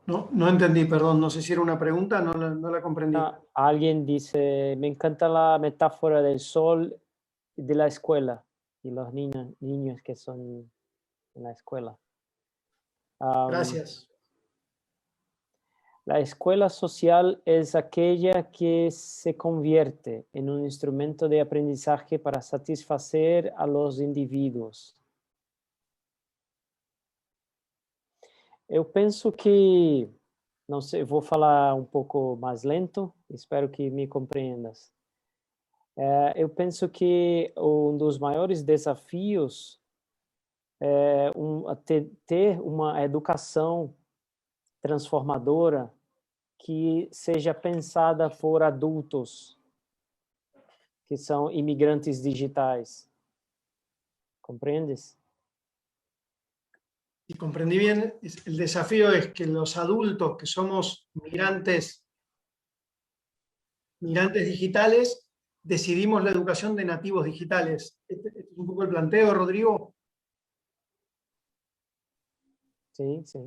G: No entendí, perdón, no sé si era una pregunta, no la comprendí.
D: Alguien dice, me encanta la metáfora del sol de la escuela y los niños que son en la escuela.
G: Gracias.
D: La escuela social es aquella que se convierte en un instrumento de aprendizaje para satisfacer a los indivíduos. Eu penso que, não sei, vou falar um pouco mais lento, espero que me compreendas. Eu penso que um dos maiores desafios é ter uma educação transformadora que seja pensada por adultos que são imigrantes digitais. ¿Comprendes?
G: Si comprendí bien, el desafío es que los adultos que somos migrantes digitales decidimos la educación de nativos digitales. ¿Este es un poco el planteo, Rodrigo?
D: Sí, sí.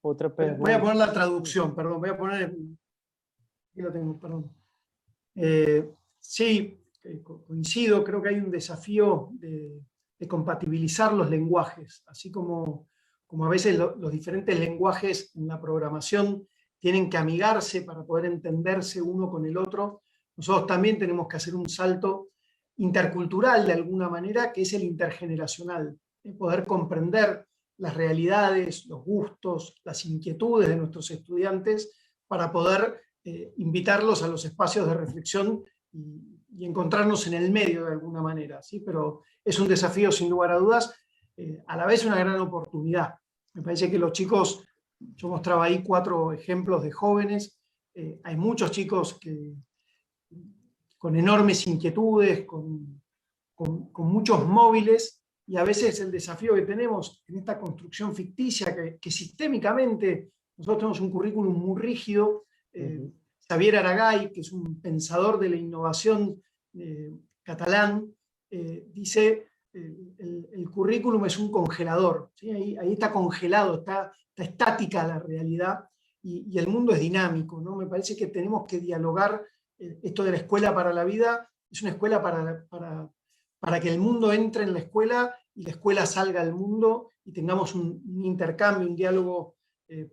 D: Otra pregunta.
G: Voy a poner la traducción, perdón, voy a poner... Aquí lo tengo, perdón. Sí, coincido, creo que hay un desafío de compatibilizar los lenguajes, así como a veces los diferentes lenguajes en la programación tienen que amigarse para poder entenderse uno con el otro. Nosotros también tenemos que hacer un salto intercultural de alguna manera, que es el intergeneracional, de poder comprender las realidades, los gustos, las inquietudes de nuestros estudiantes para poder invitarlos a los espacios de reflexión y encontrarnos en el medio de alguna manera, ¿sí? Pero es un desafío sin lugar a dudas, a la vez una gran oportunidad. Me parece que los chicos, yo mostraba ahí 4 ejemplos de jóvenes, hay muchos chicos con enormes inquietudes, con muchos móviles, y a veces el desafío que tenemos en esta construcción ficticia, que sistémicamente nosotros tenemos un currículum muy rígido. Xavier Aragay, que es un pensador de la innovación catalán, dice el currículum es un congelador, ¿sí? Ahí está congelado, está estática la realidad, y el mundo es dinámico, ¿no? Me parece que tenemos que dialogar esto de la escuela para la vida. Es una escuela para que el mundo entre en la escuela y la escuela salga al mundo y tengamos un intercambio, un diálogo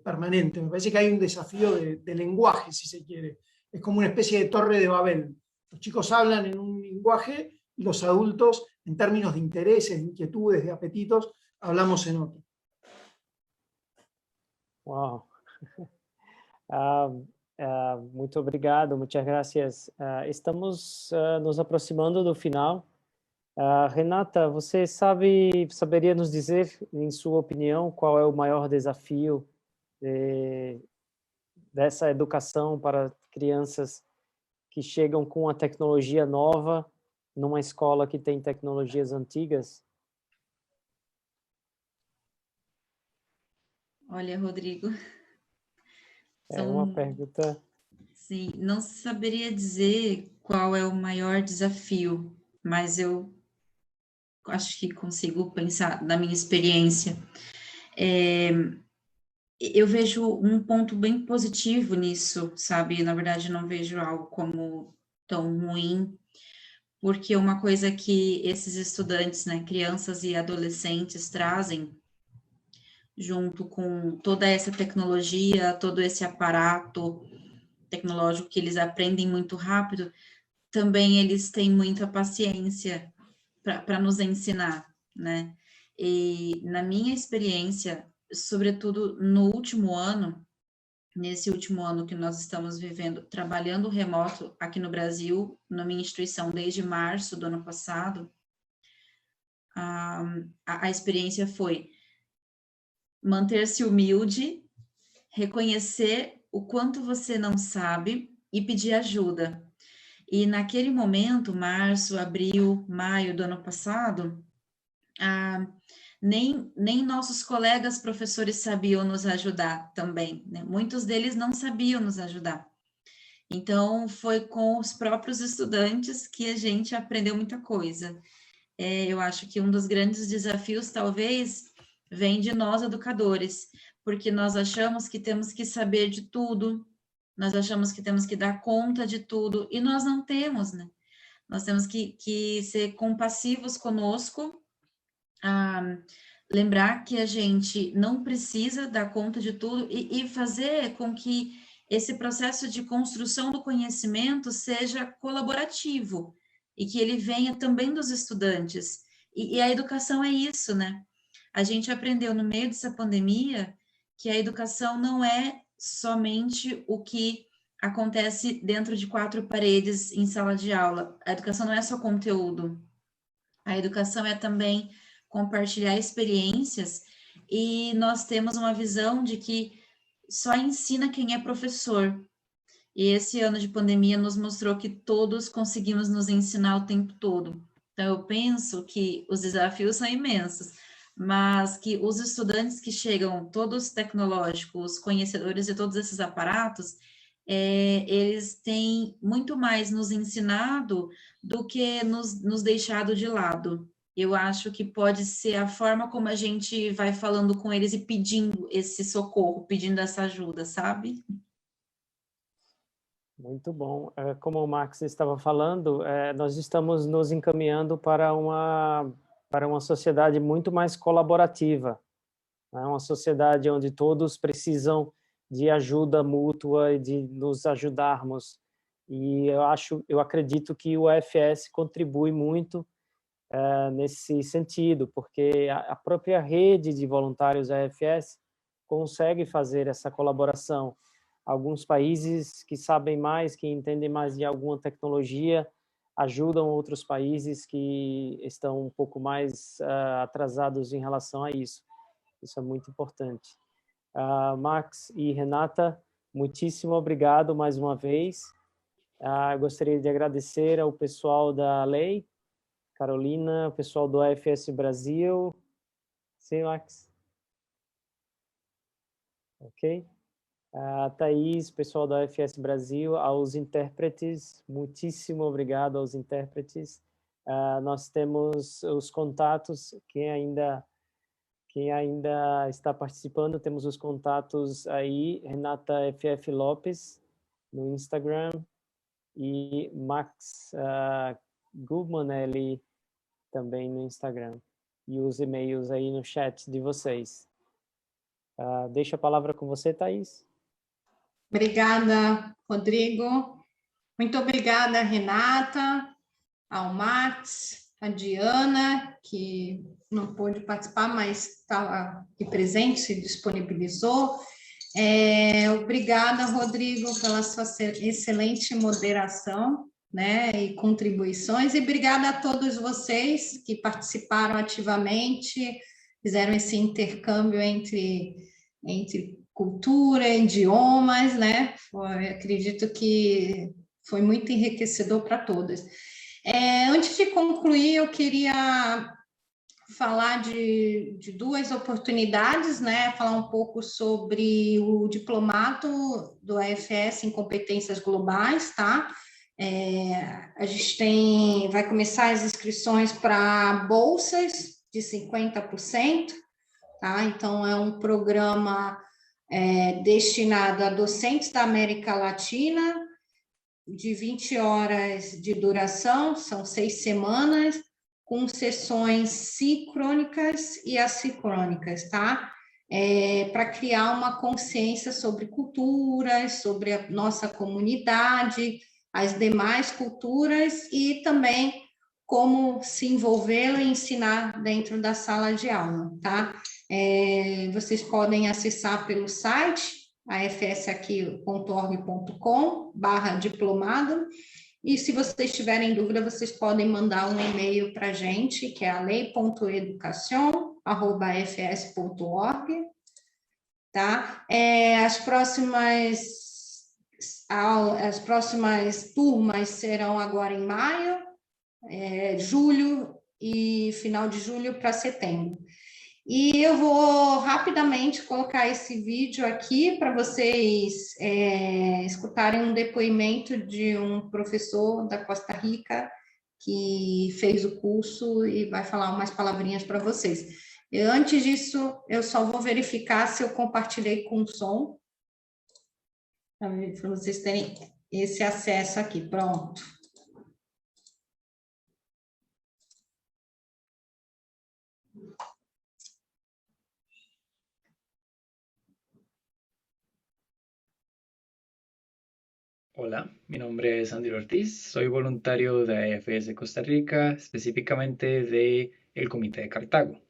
G: permanente. Me parece que hay un desafío de lenguaje, si se quiere. Es como una especie de torre de Babel. Los chicos hablan en un lenguaje y los adultos, en términos de intereses, de inquietudes, de apetitos, hablamos en otro.
D: Wow. Muito obrigado, muchas gracias. Estamos nos aproximando do final. Renata, você saberia nos dizer, em sua opinião, qual é o maior desafio dessa educação para crianças que chegam com a tecnologia nova numa escola que tem tecnologias antigas?
F: Olha, Rodrigo,
D: é uma pergunta...
F: Sim, não saberia dizer qual é o maior desafio, mas eu acho que consigo pensar na minha experiência. Eu vejo um ponto bem positivo nisso, sabe? Na verdade, não vejo algo como tão ruim, porque uma coisa que esses estudantes, né, crianças e adolescentes trazem, junto com toda essa tecnologia, todo esse aparato tecnológico que eles aprendem muito rápido, também eles têm muita paciência para nos ensinar, né? E na minha experiência, sobretudo no último ano, nesse último ano que nós estamos vivendo, trabalhando remoto aqui no Brasil, na minha instituição desde março do ano passado, a experiência foi manter-se humilde, reconhecer o quanto você não sabe e pedir ajuda. E naquele momento, março, abril, maio do ano passado, nem nossos colegas professores sabiam nos ajudar também, né? Muitos deles não sabiam nos ajudar. Então, foi com os próprios estudantes que a gente aprendeu muita coisa. Eu acho que um dos grandes desafios, talvez, vem de nós, educadores, porque nós achamos que temos que saber de tudo, nós achamos que temos que dar conta de tudo, e nós não temos, né? Nós temos que ser compassivos conosco, lembrar que a gente não precisa dar conta de tudo e fazer com que esse processo de construção do conhecimento seja colaborativo e que ele venha também dos estudantes. E a educação é isso, né? A gente aprendeu no meio dessa pandemia que a educação não é somente o que acontece dentro de 4 paredes em sala de aula. A educação não é só conteúdo. A educação é também compartilhar experiências, e nós temos uma visão de que só ensina quem é professor. E esse ano de pandemia nos mostrou que todos conseguimos nos ensinar o tempo todo. Então, eu penso que os desafios são imensos, mas que os estudantes que chegam, todos tecnológicos, conhecedores de todos esses aparatos, eles têm muito mais nos ensinado do que nos deixado de lado. Eu acho que pode ser a forma como a gente vai falando com eles e pedindo esse socorro, pedindo essa ajuda, sabe?
D: Muito bom. Como o Max estava falando, nós estamos nos encaminhando para uma sociedade muito mais colaborativa, né? Uma sociedade onde todos precisam de ajuda mútua e de nos ajudarmos. E eu acredito que o UFS contribui muito nesse sentido, porque a própria rede de voluntários da UFS consegue fazer essa colaboração. Alguns países que sabem mais, que entendem mais de alguma tecnologia, ajudam outros países que estão um pouco mais atrasados em relação a isso. Isso é muito importante. Max e Renata, muitíssimo obrigado mais uma vez. Eu gostaria de agradecer ao pessoal da Lei, Carolina, o pessoal do AFS Brasil. Sim, Max? Ok. Thaís, pessoal da AFS Brasil, aos intérpretes, muitíssimo obrigado aos intérpretes. Nós temos os contatos, quem ainda está participando, temos os contatos aí, Renata FF Lopes, no Instagram, e Max Gubmanelli, também no Instagram, e os e-mails aí no chat de vocês. Deixo a palavra com você, Thaís.
A: Obrigada, Rodrigo. Muito obrigada, Renata, ao Max, a Diana, que não pôde participar, mas estava aqui presente, se disponibilizou. Obrigada, Rodrigo, pela sua excelente moderação, né, e contribuições, e obrigada a todos vocês que participaram ativamente, fizeram esse intercâmbio entre cultura, idiomas, né? Acredito que foi muito enriquecedor para todos. Antes de concluir, eu queria falar de 2 oportunidades, né? Falar um pouco sobre o diplomado do AFS em competências globais, tá? A gente vai começar as inscrições para bolsas de 50%, tá? Então, é um programa destinado a docentes da América Latina, de 20 horas de duração, são 6 semanas, com sessões sincrônicas e assíncrônicas, tá? Para criar uma consciência sobre culturas, sobre a nossa comunidade, as demais culturas e também como se envolvê-la e ensinar dentro da sala de aula, tá? Vocês podem acessar pelo site afsaqui.org.com/diplomado, e se vocês tiverem dúvida, vocês podem mandar um e-mail para a gente, que é alei.educacion@afs.org, tá? As próximas turmas serão agora em maio, julho e final de julho para setembro. E eu vou rapidamente colocar esse vídeo aqui para vocês escutarem um depoimento de um professor da Costa Rica que fez o curso e vai falar umas palavrinhas para vocês. Antes disso, eu só vou verificar se eu compartilhei com o som, para vocês terem esse acesso aqui. Pronto.
H: Hola, mi nombre es Andy Ortiz, soy voluntario de AFS Costa Rica, específicamente de el Comité de Cartago.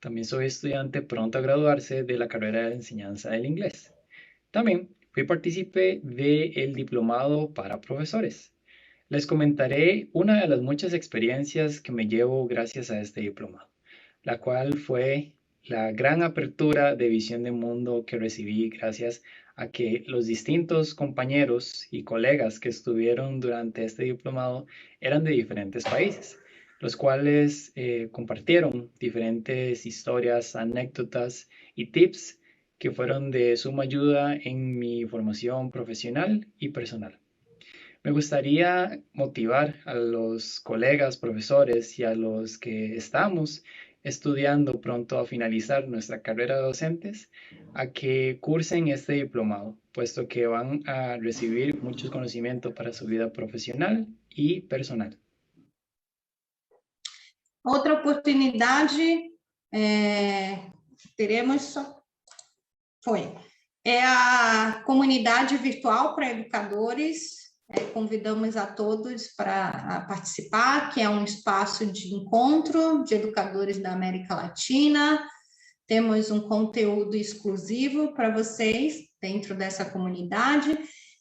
H: También soy estudiante pronto a graduarse de la carrera de enseñanza del inglés. También fui partícipe del diplomado para profesores. Les comentaré una de las muchas experiencias que me llevo gracias a este diplomado, la cual fue la gran apertura de visión de mundo que recibí gracias a que los distintos compañeros y colegas que estuvieron durante este diplomado eran de diferentes países, los cuales compartieron diferentes historias, anécdotas y tips que fueron de suma ayuda en mi formación profesional y personal. Me gustaría motivar a los colegas, profesores y a los que estamos estudiando pronto a finalizar nuestra carrera de docentes a que cursen este diplomado, puesto que van a recibir muchos conocimientos para su vida profesional y personal.
A: Outra oportunidade teremos é a comunidade virtual para educadores. Convidamos a todos para participar, que é um espaço de encontro de educadores da América Latina. Temos um conteúdo exclusivo para vocês dentro dessa comunidade,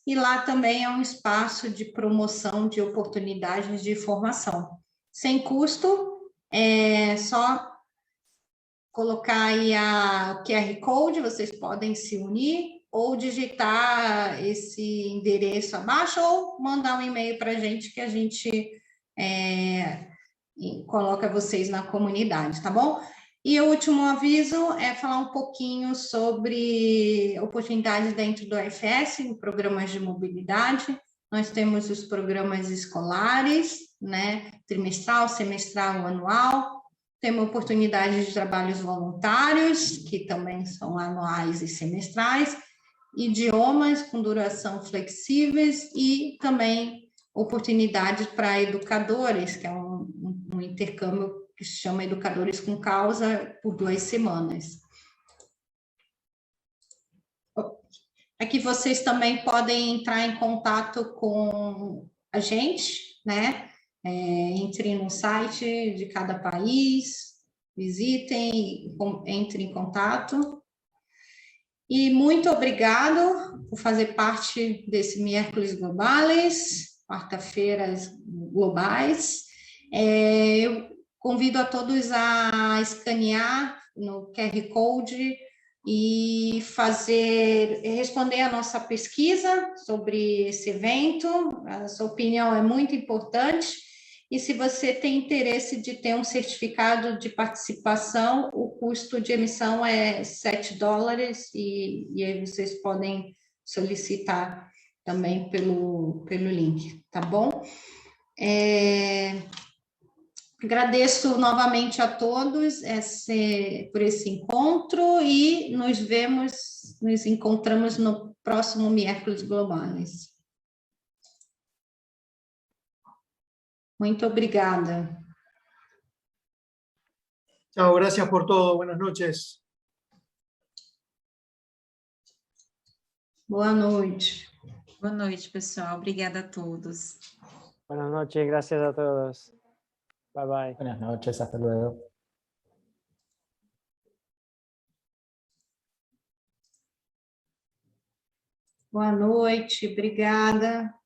A: e lá também é um espaço de promoção de oportunidades de formação. Sem custo, é só colocar aí o QR Code, vocês podem se unir, ou digitar esse endereço abaixo, ou mandar um e-mail para a gente, que a gente coloca vocês na comunidade, tá bom? E o último aviso é falar um pouquinho sobre oportunidades dentro do AFS, em programas de mobilidade. Nós temos os programas escolares, né, trimestral, semestral, anual. Temos oportunidades de trabalhos voluntários, que também são anuais e semestrais, idiomas com duração flexíveis e também oportunidades para educadores, que é um intercâmbio que se chama Educadores com Causa, por 2 semanas. Aqui vocês também podem entrar em contato com a gente, né? Entrem no site de cada país, visitem, entrem em contato. E muito obrigado por fazer parte desse Miércoles Globales, quarta-feiras globais. Eu convido a todos a escanear no QR Code e responder a nossa pesquisa sobre esse evento. A sua opinião é muito importante. E se você tem interesse de ter um certificado de participação, o custo de emissão é $7 e aí vocês podem solicitar também pelo link, tá bom? Agradeço novamente a todos por esse encontro e nos encontramos no próximo Miércoles Globales. Muito obrigada.
G: Chao, gracias por todo. Buenas noches.
A: Boa noite.
F: Boa noite, pessoal. Obrigada a todos.
D: Buenas noches, gracias a todos. Bye bye.
I: Buenas noches, hasta luego.
A: Boa noite, obrigada.